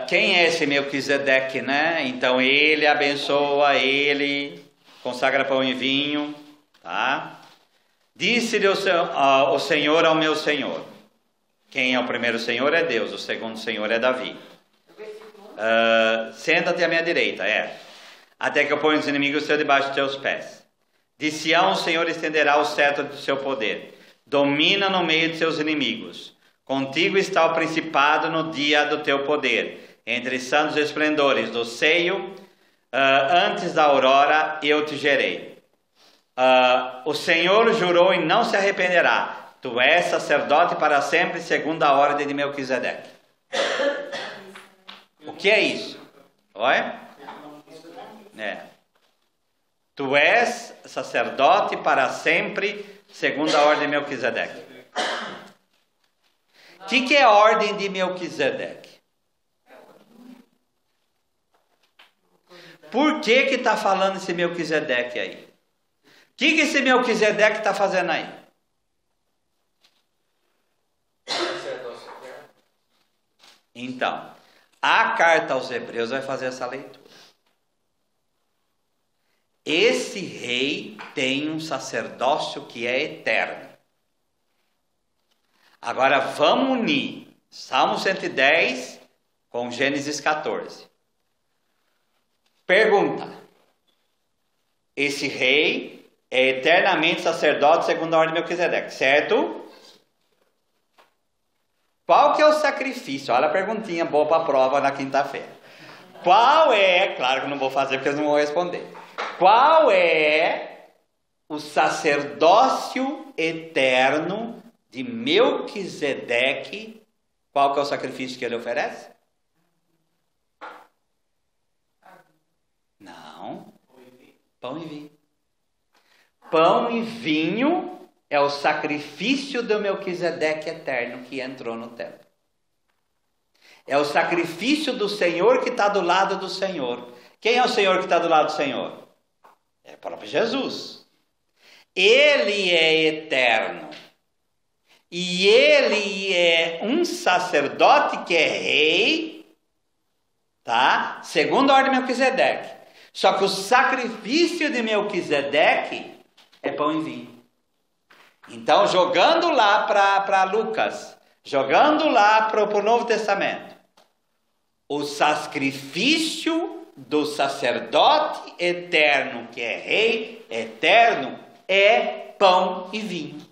Quem é esse Melquisedeque, né? Então ele abençoa, ele consagra pão e vinho, tá? Disse-lhe o Senhor ao meu Senhor. Quem é o primeiro Senhor é Deus, o segundo Senhor é Davi. Senta-te à minha direita, até que eu ponha os inimigos debaixo de teus pés. De Sião o Senhor estenderá o cetro do seu poder, domina no meio de seus inimigos. Contigo está o principado no dia do teu poder, entre santos esplendores do seio, antes da aurora eu te gerei. O Senhor jurou e não se arrependerá, tu és sacerdote para sempre, segundo a ordem de Melquisedeque. O que é isso? Olha. Tu és sacerdote para sempre, segundo a ordem de Melquisedeque. O que é a ordem de Melquisedeque? Por que está falando esse Melquisedeque aí? O que esse Melquisedeque está fazendo aí? Então, a carta aos Hebreus vai fazer essa leitura. Esse rei tem um sacerdócio que é eterno. Agora vamos unir Salmo 110 com Gênesis 14. Pergunta: esse rei é eternamente sacerdote segundo a ordem de Melquisedeque, certo? Qual que é o sacrifício? Olha a perguntinha boa para a prova na quinta-feira. Qual é, claro que eu não vou fazer porque eles não vão responder. Qual é o sacerdócio eterno de Melquisedeque? Qual que é o sacrifício que ele oferece? Não. Pão e vinho. Pão e vinho é o sacrifício do Melquisedeque eterno que entrou no templo. É o sacrifício do Senhor que está do lado do Senhor. Quem é o Senhor que está do lado do Senhor? É o próprio Jesus. Ele é eterno. E ele é um sacerdote que é rei, tá? Segundo a ordem de Melquisedeque. Só que o sacrifício de Melquisedeque é pão e vinho. Então, jogando lá para Lucas, jogando lá para o Novo Testamento, o sacrifício do sacerdote eterno, que é rei eterno, é pão e vinho.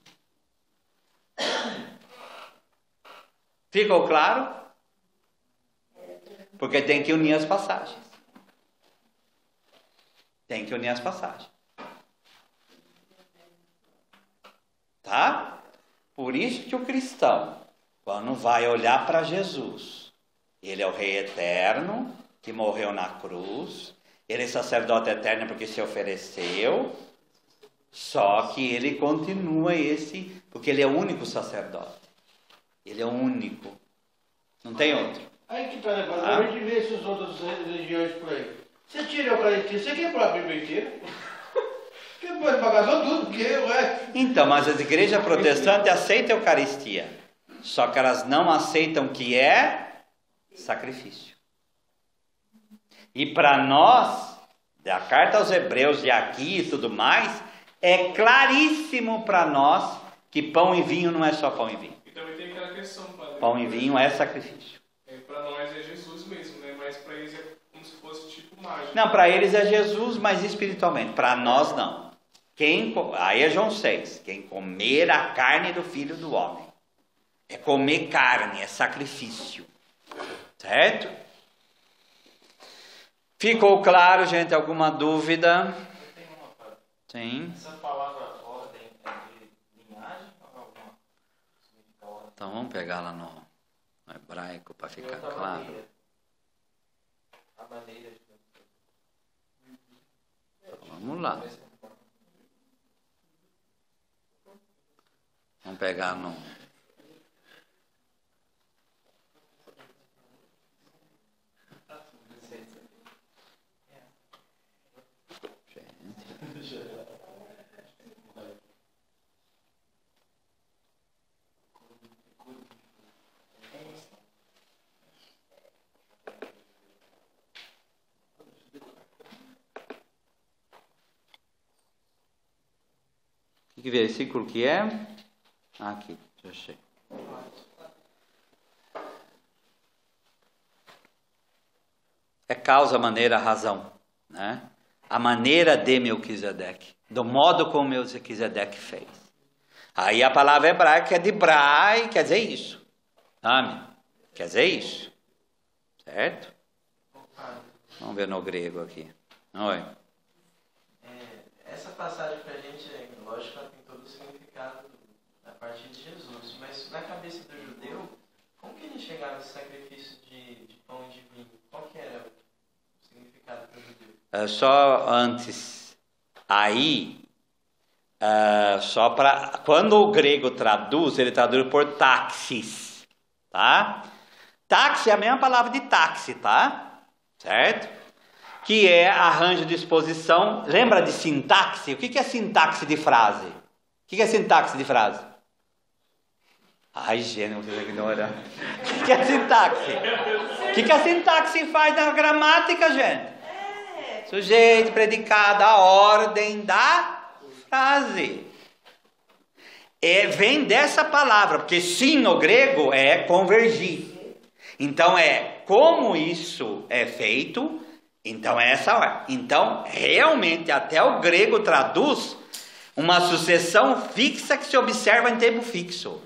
Ficou claro? Porque tem que unir as passagens. Tem que unir as passagens. Tá? Por isso que o cristão, quando vai olhar para Jesus, ele é o rei eterno, que morreu na cruz, ele é sacerdote eterno porque se ofereceu, só que ele continua porque ele é o único sacerdote. Ele é o único. Não tem outro. Aí que tá negócio. A gente vê essas outras religiões por aí. Você tira a Eucaristia, você quebrou a Bíblia inteira. Quebrou, bagaçou tudo, porque ué. Então, mas as igrejas protestantes aceitam a Eucaristia. Só que elas não aceitam que é sacrifício. E para nós, da carta aos Hebreus e aqui e tudo mais, é claríssimo para nós que pão e vinho não é só pão e vinho. E também tem aquela questão, padre. Pão e vinho é sacrifício. Para nós é Jesus mesmo, né? Mas para eles é como se fosse tipo mágico. Não, para eles é Jesus, mas espiritualmente. Para nós não. Aí é João 6. Quem comer a carne do Filho do Homem. É comer carne, é sacrifício. Certo? Ficou claro, gente? Alguma dúvida? Sim. Essa palavra ordem é de linhagem ou alguma significa ordem? Então vamos pegar lá no hebraico para ficar claro. A maneira de... Então, vamos lá. Vamos pegar no... Que versículo que é? Aqui, já achei. É causa, maneira, razão, né? A maneira de Melquisedeque, do modo como Melquisedeque fez. Aí a palavra hebraica é de brai, quer dizer isso, sabe? Quer dizer isso, certo? Vamos ver no grego aqui. Oi. Essa passagem pra gente, lógico, ela tem todo o significado a partir de Jesus, mas na cabeça do judeu, como que eles chegaram a esse sacrifício de pão e de vinho? Qual que era o significado para o judeu? Só antes, aí, só para, quando o grego traduz, ele traduz por táxis, tá? Táxi é a mesma palavra de táxi, tá? Certo? Que é arranjo de exposição. Lembra de sintaxe? O que é sintaxe de frase? O que é sintaxe de frase? Ai, gente, vocês ignoram. O que é sintaxe? O que a sintaxe faz na gramática, gente? Sujeito, predicado, a ordem da frase. Vem dessa palavra, porque sim no grego é convergir. Então como isso é feito. Então é essa hora. Então, realmente, até o grego traduz uma sucessão fixa que se observa em tempo fixo.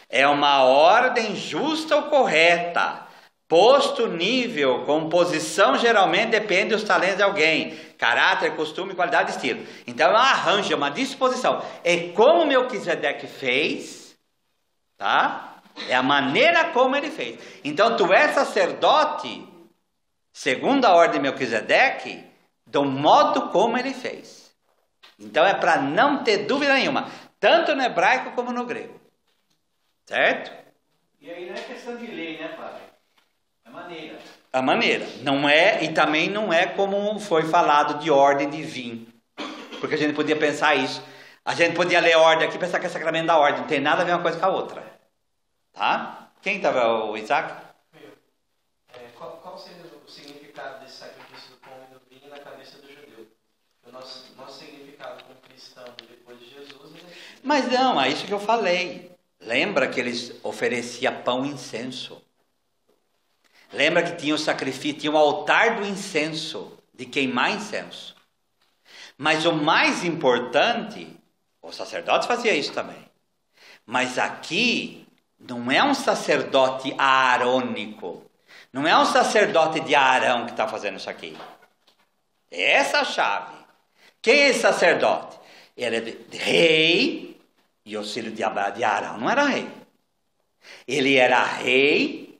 É uma ordem justa ou correta Posto, nível, composição geralmente depende dos talentos de alguém. Caráter, costume, qualidade, estilo. Então é um arranjo, é uma disposição. É como Melquisedeque fez, tá? É a maneira como ele fez. Então tu és sacerdote, segundo a ordem de Melquisedeque, do modo como ele fez. Então é para não ter dúvida nenhuma, tanto no hebraico como no grego. Certo? E aí não é questão de lei, né, padre? É maneira. A maneira. Não é, e também não é como foi falado de ordem divina. Porque a gente podia pensar isso. A gente podia ler ordem aqui e pensar que é sacramento da ordem. Não tem nada a ver uma coisa com a outra. Tá? Quem estava, o Isaac? Qual seria o significado desse sacrifício do pão e do vinho na cabeça do judeu? O nosso significado como cristão depois de Jesus... Mas não, é isso que eu falei. Lembra que eles ofereciam pão e incenso. Lembra que tinha o sacrifício, tinha o altar do incenso, de queimar incenso. Mas o mais importante, os sacerdotes faziam isso também. Mas aqui não é um sacerdote aarônico. Não é um sacerdote de Arão que está fazendo isso aqui. É essa a chave. Quem é esse sacerdote? Ele é de rei. E o filho de Arão não era rei. Ele era rei.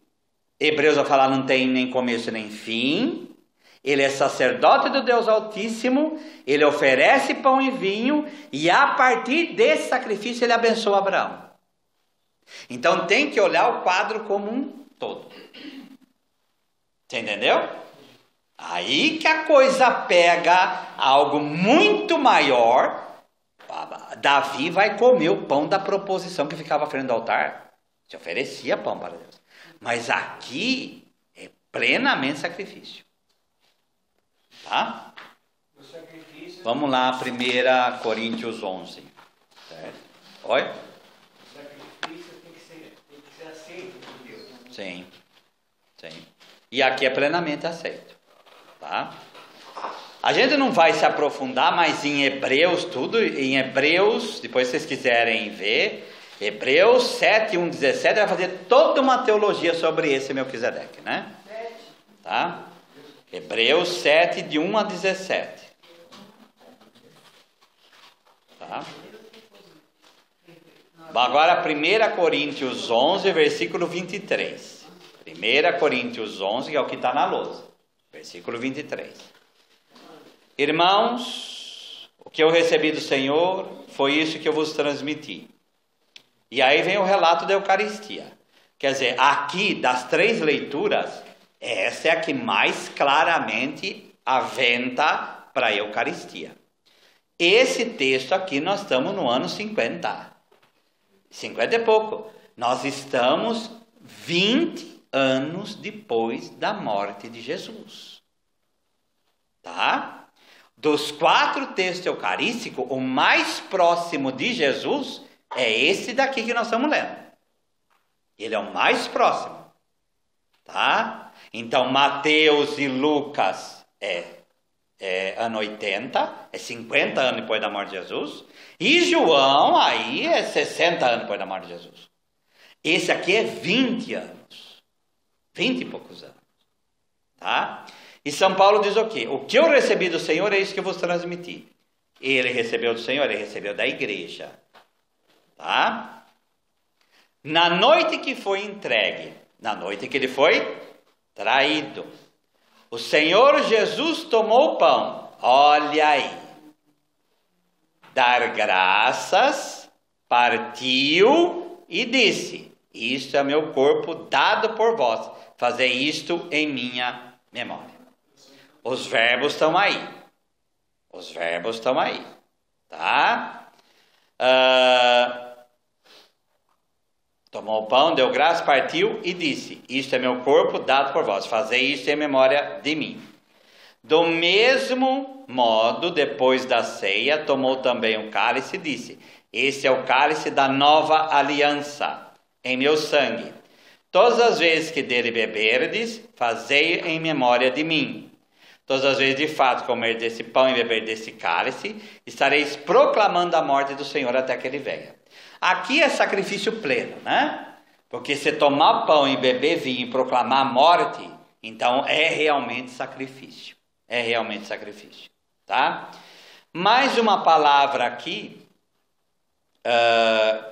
Hebreus vai falar não tem nem começo nem fim. Ele é sacerdote do Deus Altíssimo. Ele oferece pão e vinho. E a partir desse sacrifício ele abençoa Abraão. Então tem que olhar o quadro como um todo. Você entendeu? Aí que a coisa pega algo muito maior. Davi vai comer o pão da proposição que ficava à frente do altar. Se oferecia pão para Deus. Mas aqui é plenamente sacrifício. Tá? Vamos lá, 1 Coríntios 11. Certo? Oi? O sacrifício tem que ser aceito por Deus. Sim. Sim. E aqui é plenamente aceito. Tá? A gente não vai se aprofundar, mas em Hebreus, em Hebreus, depois se vocês quiserem ver, Hebreus 7, 1, 17, vai fazer toda uma teologia sobre esse Melquisedeque, né? Tá? Hebreus 7, de 1 a 17. Tá? Agora 1 Coríntios 11, versículo 23. 1 Coríntios 11, que é o que está na lousa. Versículo 23. Irmãos, o que eu recebi do Senhor foi isso que eu vos transmiti. E aí vem o relato da Eucaristia. Quer dizer, aqui das 3 leituras, essa é a que mais claramente aventa para a Eucaristia. Esse texto aqui nós estamos no ano 50. 50 é pouco. Nós estamos 20 anos depois da morte de Jesus. Tá? Dos 4 textos eucarísticos, o mais próximo de Jesus é esse daqui que nós estamos lendo. Ele é o mais próximo. Tá? Então, Mateus e Lucas é ano 80, é 50 anos depois da morte de Jesus. E João, aí é 60 anos depois da morte de Jesus. Esse aqui é 20 anos. 20 e poucos anos. Tá? E São Paulo diz o quê? O que eu recebi do Senhor é isso que eu vos transmiti. Ele recebeu do Senhor, ele recebeu da igreja. Tá? Na noite que foi entregue, na noite que ele foi traído, o Senhor Jesus tomou o pão. Olha aí. Dar graças, partiu e disse: isto é meu corpo dado por vós. Fazei isto em minha memória. Os verbos estão aí. Os verbos estão aí. Tá? Tomou o pão, deu graças, partiu e disse: isto é meu corpo dado por vós. Fazei isto em memória de mim. Do mesmo modo, depois da ceia, tomou também o cálice e disse: este é o cálice da nova aliança, em meu sangue. Todas as vezes que dele beberdes, fazei em memória de mim. Todas as vezes, de fato, comer desse pão e beber desse cálice, estareis proclamando a morte do Senhor até que ele venha. Aqui é sacrifício pleno, né? Porque se tomar pão e beber vinho e proclamar a morte, então é realmente sacrifício. É realmente sacrifício. Tá? Mais uma palavra aqui,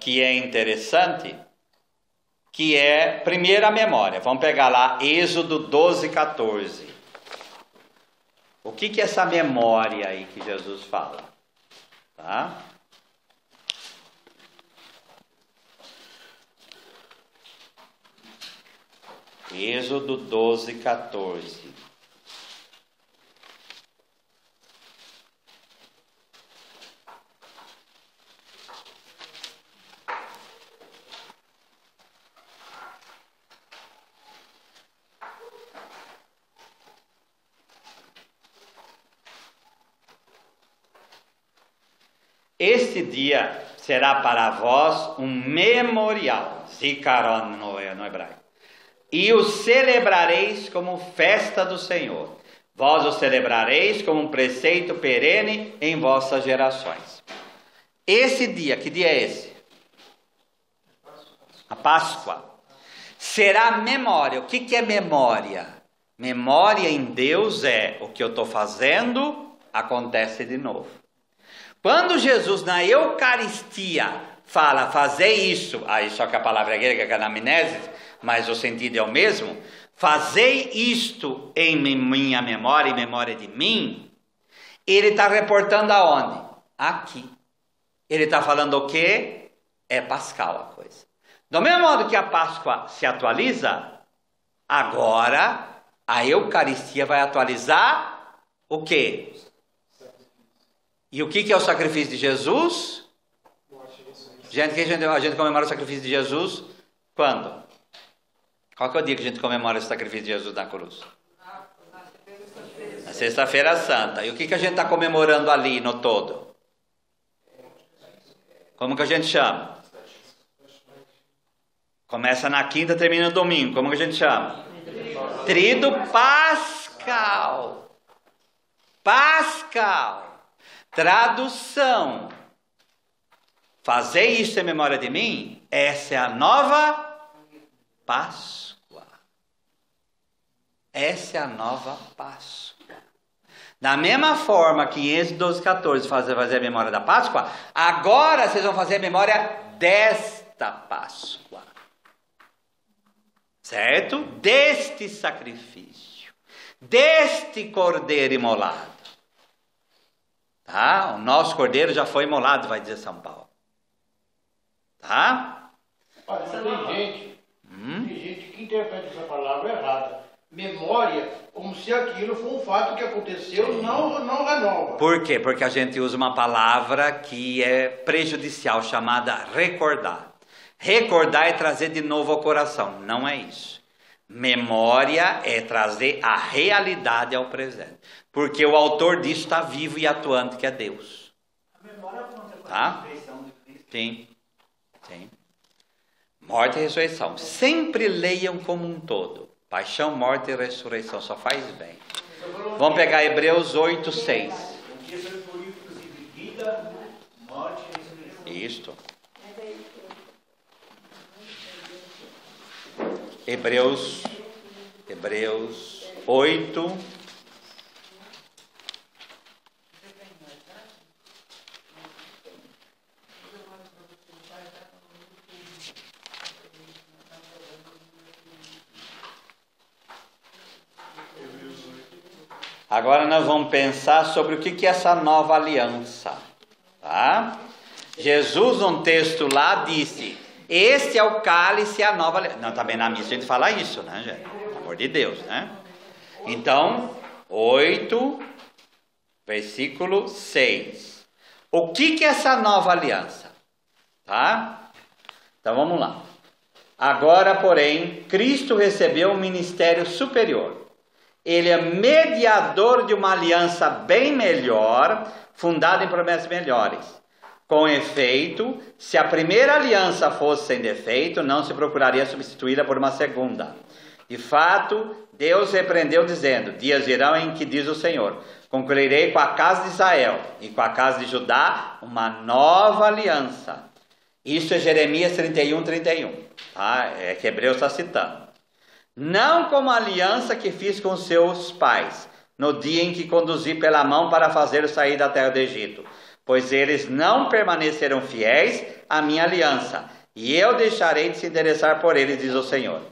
que é interessante, que é primeira memória. Vamos pegar lá Êxodo 12:14. O que é essa memória aí que Jesus fala? Tá? Êxodo 12:14. Este dia será para vós um memorial, zikaron no hebraico, e o celebrareis como festa do Senhor. Vós o celebrareis como um preceito perene em vossas gerações. Esse dia, que dia é esse? A Páscoa. Será memória. O que é memória? Memória em Deus é o que eu estou fazendo, acontece de novo. Quando Jesus na Eucaristia fala, fazei isso, aí só que a palavra é grega, que é anamnese, mas o sentido é o mesmo, fazei isto em minha memória, em memória de mim, ele está reportando aonde? Aqui. Ele está falando o quê? É pascal a coisa. Do mesmo modo que a Páscoa se atualiza, agora a Eucaristia vai atualizar o quê? E o que é o sacrifício de Jesus? A gente comemora o sacrifício de Jesus quando? Qual que é o dia que a gente comemora o sacrifício de Jesus na cruz? Na Sexta-feira Santa. E o que a gente está comemorando ali no todo? Como que a gente chama? Começa na quinta, termina no domingo. Como que a gente chama? Tríduo Pascal. Pascal. Tradução. Fazei isso em memória de mim. Essa é a nova Páscoa. Essa é a nova Páscoa. Da mesma forma que em Êxodo 12:14 fazer a memória da Páscoa, agora vocês vão fazer a memória desta Páscoa. Certo? Deste sacrifício. Deste cordeiro imolado. Tá? O nosso cordeiro já foi imolado, vai dizer São Paulo. Tá? Olha, mas tem gente que interpreta essa palavra errada. Memória, como se aquilo foi um fato que aconteceu, não renova. Por quê? Porque a gente usa uma palavra que é prejudicial, chamada recordar. Recordar é trazer de novo ao coração, não é isso. Memória é trazer a realidade ao presente. Porque o autor disso está vivo e atuante, que é Deus. A memória aponta para Tá? a ressurreição de Cristo. Sim. Sim. Morte e ressurreição. Sempre leiam como um todo. Paixão, morte e ressurreição. Só faz bem. Vamos pegar Hebreus 8:6. Um dia foi inclusive vida, morte e ressurreição. Isto. Hebreus 8. Agora nós vamos pensar sobre o que é essa nova aliança. Tá? Jesus, num texto lá, disse: este é o cálice, a nova aliança. Não, também na missa a gente fala isso, né, gente? Pelo amor de Deus, né? Então, 8, versículo 6. O que é essa nova aliança? Tá? Então vamos lá. Agora, porém, Cristo recebeu um ministério superior. Ele é mediador de uma aliança bem melhor, fundada em promessas melhores. Com efeito, se a primeira aliança fosse sem defeito, não se procuraria substituí-la por uma segunda. De fato, Deus repreendeu dizendo: dias virão em que diz o Senhor: concluirei com a casa de Israel e com a casa de Judá uma nova aliança. Isso é Jeremias 31, 31. Tá? É que Hebreus está citando. Não como a aliança que fiz com seus pais, no dia em que conduzi pela mão para fazê-los sair da terra do Egito, pois eles não permaneceram fiéis à minha aliança, e eu deixarei de se interessar por eles, diz o Senhor.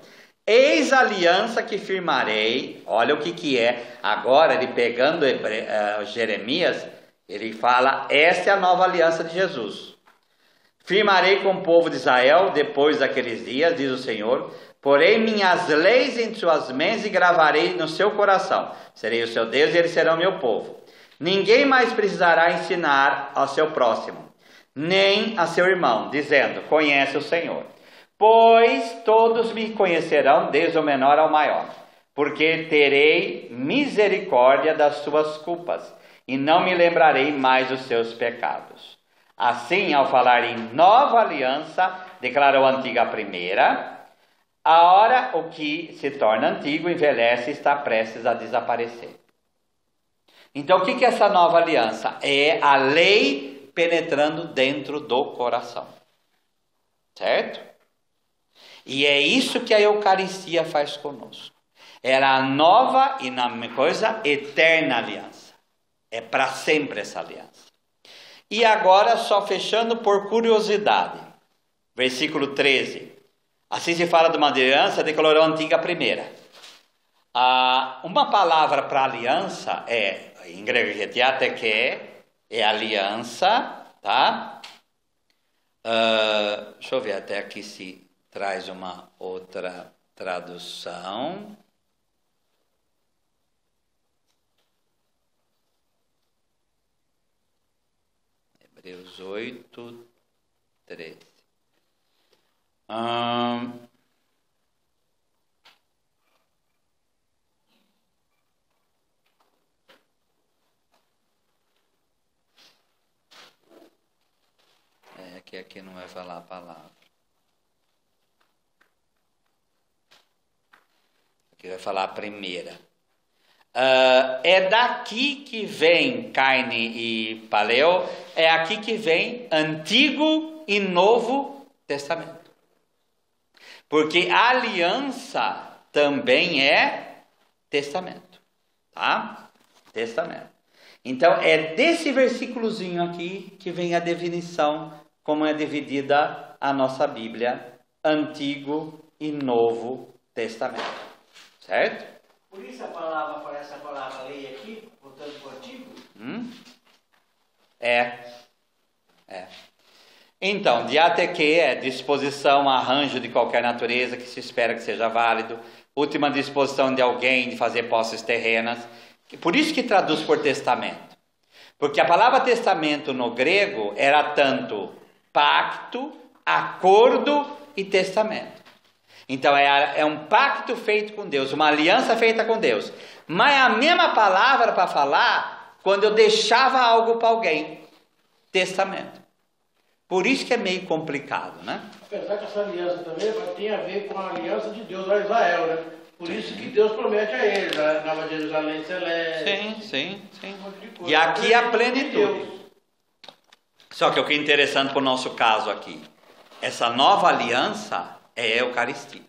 Eis a aliança que firmarei. Olha o que é. Agora, ele pegando Jeremias, ele fala, essa é a nova aliança de Jesus. Firmarei com o povo de Israel depois daqueles dias, diz o Senhor. Porei minhas leis em suas mentes e gravarei no seu coração. Serei o seu Deus e eles serão meu povo. Ninguém mais precisará ensinar ao seu próximo, nem a seu irmão, dizendo, conhece o Senhor. Pois todos me conhecerão, desde o menor ao maior, porque terei misericórdia das suas culpas, e não me lembrarei mais dos seus pecados. Assim, ao falar em nova aliança, declarou a antiga a primeira. Ora, o que se torna antigo, envelhece e está prestes a desaparecer. Então, o que é essa nova aliança? É a lei penetrando dentro do coração. Certo? E é isso que a Eucaristia faz conosco. Era a nova e na coisa eterna aliança. É para sempre essa aliança. E agora, só fechando por curiosidade. Versículo 13. Assim se fala de uma aliança, declarou a antiga primeira. Uma palavra para aliança em grego, retiateke, é aliança, tá? Deixa eu ver até aqui se traz uma outra tradução. Hebreus 8, 13. Que aqui não vai falar a palavra. Aqui vai falar a primeira. É daqui que vem Carne e Paleo, é aqui que vem Antigo e Novo Testamento. Porque a aliança também é testamento, tá? Testamento. Então, é desse versículozinho aqui que vem a definição, como é dividida a nossa Bíblia, Antigo e Novo Testamento. Certo? Por isso a palavra, aparece a palavra lei aqui, voltando para o Antigo? Então, diateque é disposição, arranjo de qualquer natureza que se espera que seja válido, última disposição de alguém de fazer posses terrenas. Por isso que traduz por testamento. Porque a palavra testamento no grego era tanto pacto, acordo e testamento. Então é um pacto feito com Deus, uma aliança feita com Deus. Mas a mesma palavra para falar quando eu deixava algo para alguém. Testamento. Por isso que é meio complicado, né? Apesar que essa aliança também tem a ver com a aliança de Deus a Israel, né? Por isso que Deus promete a eles, a Nova Jerusalém Celeste. Sim. E aqui a plenitude. Só que o que é interessante para o nosso caso aqui, essa nova aliança é a Eucaristia.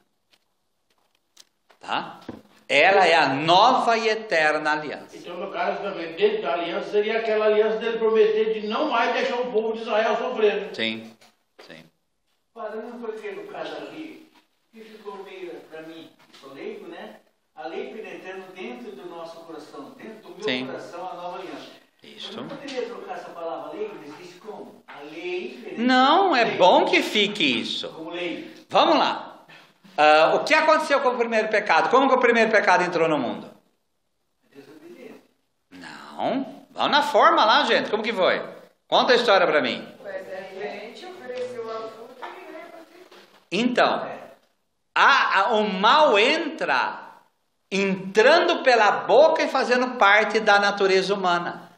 Tá? Ela é a nova e eterna aliança. Então, no caso também, dentro da aliança, seria aquela aliança dele prometer de não mais deixar o povo de Israel sofrer. Sim. Parando porque no caso ali, que ficou meio, para mim, sou leigo, né? A lei penetrando dentro do nosso coração, dentro do meu coração, a nova aliança. Isso. Eu não poderia trocar essa palavra lei, mas disse como? A lei... Não, é bom que fique isso. Como lei. Vamos lá. O que aconteceu com o primeiro pecado? Como que o primeiro pecado entrou no mundo? Desobediência. Não. Vamos na forma lá, gente. Como que foi? Conta a história para mim. Pois é, a gente ofereceu a fruta e veio para ti. Então, o mal entrando pela boca e fazendo parte da natureza humana.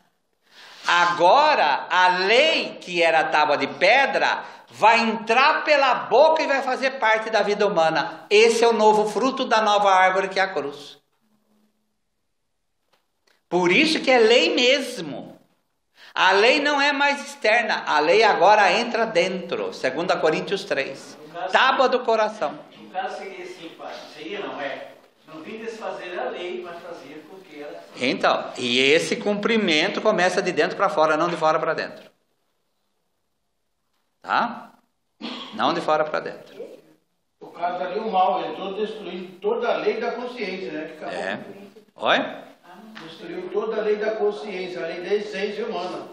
Agora, a lei que era a tábua de pedra vai entrar pela boca e vai fazer parte da vida humana. Esse é o novo fruto da nova árvore que é a cruz. Por isso que é lei mesmo. A lei não é mais externa, a lei agora entra dentro. 2 Coríntios 3. Tábua do coração. No caso seria assim, padre. Seria, não é? Não vim desfazer a lei, mas fazer com que ela... Então, e esse cumprimento começa de dentro para fora, não de fora para dentro. Tá? Não de fora para dentro. O caso ali, o mal entrou destruindo toda a lei da consciência, né? Que acabou. Oi? Destruiu toda a lei da consciência, a lei da essência humana.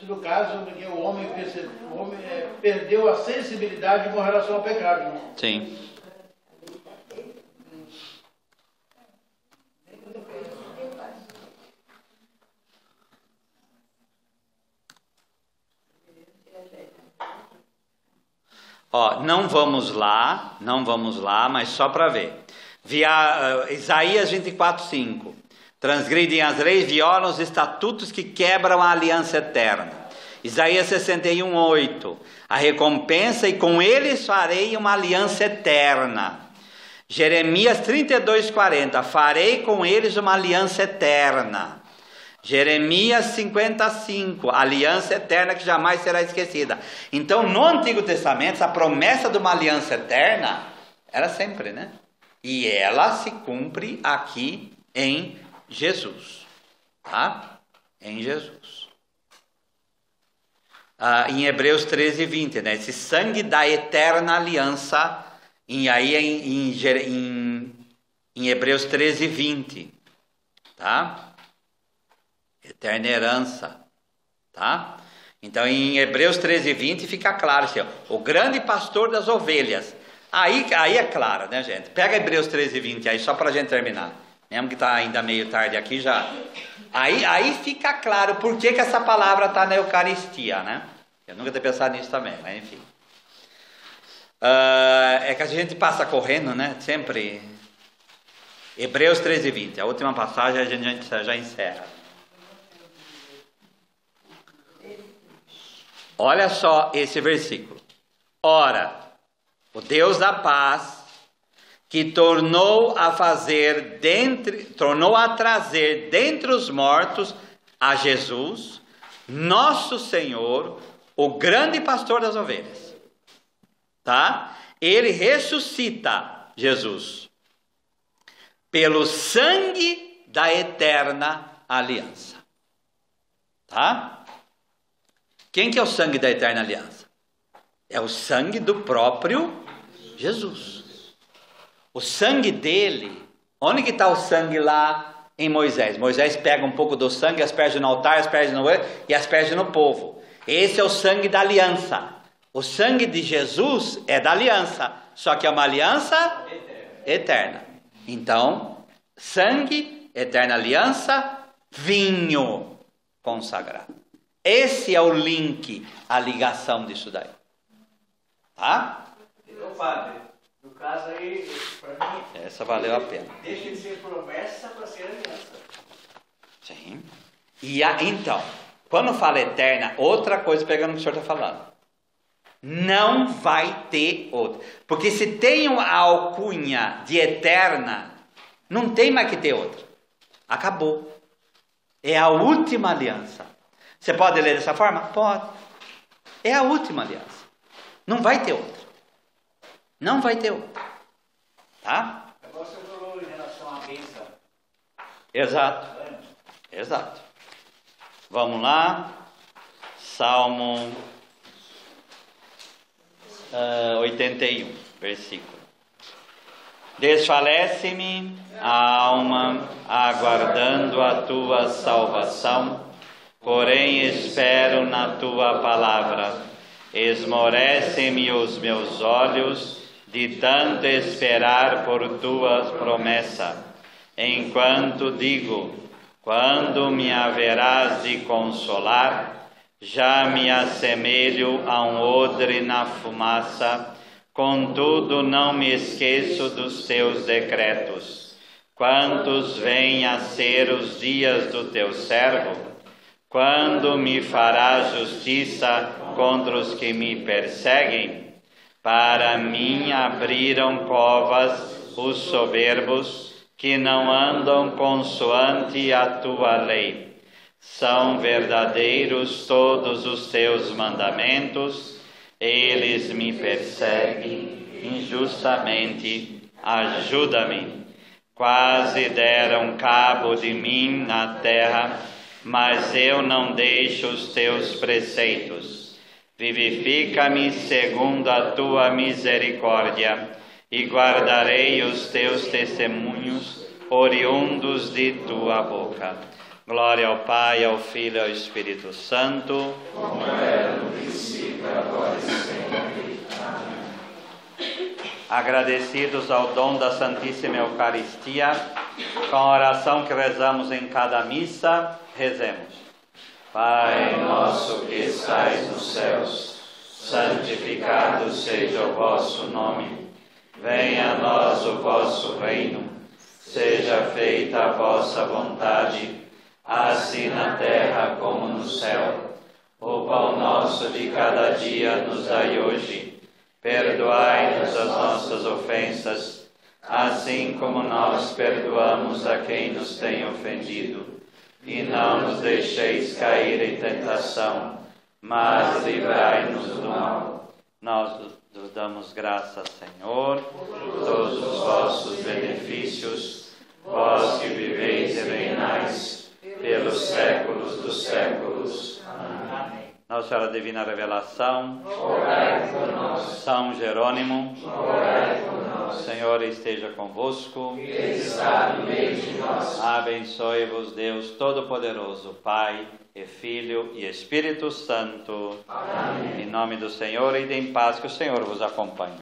No caso, porque o homem perdeu a sensibilidade com relação ao pecado. Né? Sim. Ó, não vamos lá, mas só para ver. Isaías 24:5. Transgridem as leis, violam os estatutos que quebram a aliança eterna. Isaías 61:8. A recompensa e com eles farei uma aliança eterna. Jeremias 32:40. Farei com eles uma aliança eterna. Jeremias 55, aliança eterna que jamais será esquecida. Então, no Antigo Testamento, a promessa de uma aliança eterna era sempre, né? E ela se cumpre aqui em Jesus, tá? Em Jesus. Em Hebreus 13:20, né? Esse sangue da eterna aliança, em Hebreus 13:20, tá? Eterna herança, tá? Então em Hebreus 13:20 fica claro assim, ó, o grande pastor das ovelhas. Aí é claro, né, gente? Pega Hebreus 13:20 aí só para a gente terminar, mesmo que está ainda meio tarde aqui já. Aí fica claro por que essa palavra está na Eucaristia, né? Eu nunca tinha pensado nisso também, mas enfim. É que a gente passa correndo, né? Sempre. Hebreus 13:20, a última passagem a gente já encerra. Olha só esse versículo. Ora, o Deus da paz, que tornou a trazer dentre os mortos a Jesus, nosso Senhor, o grande pastor das ovelhas. Tá? Ele ressuscita Jesus pelo sangue da eterna aliança. Tá? Quem que é o sangue da eterna aliança? É o sangue do próprio Jesus. O sangue dele, onde que está o sangue lá em Moisés? Moisés pega um pouco do sangue, asperge no altar, asperge no e asperge no povo. Esse é o sangue da aliança. O sangue de Jesus é da aliança, só que é uma aliança eterna. Então, sangue, eterna aliança, vinho consagrado. Esse é o link, a ligação disso daí. Tá? Então, padre, no caso aí, para mim... Essa valeu a pena. Deixa de ser promessa para ser aliança. Sim. Então, quando fala eterna, outra coisa pegando o que o senhor está falando. Não vai ter outra. Porque se tem a alcunha de eterna, não tem mais que ter outra. Acabou. É a última aliança. Você pode ler dessa forma? Pode. É a última aliança. Não vai ter outra. Não vai ter outra. Tá? Agora você falou em relação à bênção. Exato. Vamos lá. Salmo 81, versículo. Desfalece-me a alma, aguardando a tua salvação. Porém espero na tua palavra. Esmorecem-me os meus olhos de tanto esperar por tua promessa. Enquanto digo, quando me haverás de consolar, já me assemelho a um odre na fumaça. Contudo não me esqueço dos teus decretos. Quantos vêm a ser os dias do teu servo? Quando me farás justiça contra os que me perseguem? Para mim abriram covas os soberbos, que não andam consoante a tua lei. São verdadeiros todos os teus mandamentos, eles me perseguem injustamente, ajuda-me. Quase deram cabo de mim na terra, mas eu não deixo os teus preceitos. Vivifica-me segundo a tua misericórdia, e guardarei os teus testemunhos oriundos de tua boca. Glória ao Pai, ao Filho e ao Espírito Santo, como era no princípio, agora e sempre. Amém. Agradecidos ao dom da Santíssima Eucaristia, com a oração que rezamos em cada missa, rezemos. Pai nosso que estais nos céus, santificado seja o vosso nome. Venha a nós o vosso reino. Seja feita a vossa vontade, assim na terra como no céu. O pão nosso de cada dia nos dai hoje. Perdoai-nos as nossas ofensas, assim como nós perdoamos a quem nos tem ofendido. E não nos deixeis cair em tentação, mas livrai-nos do mal. Nós vos damos graças, Senhor, por todos os vossos benefícios, vós que viveis e reinais pelos séculos dos séculos. Amém. Nossa Senhora Divina Revelação, orai por nós. São Jerônimo, orai por nós. Senhor esteja convosco. Ele está no meio de nós. Abençoe-vos Deus Todo-Poderoso, Pai e Filho e Espírito Santo. Amém. Em nome do Senhor, e em paz, que o Senhor vos acompanhe.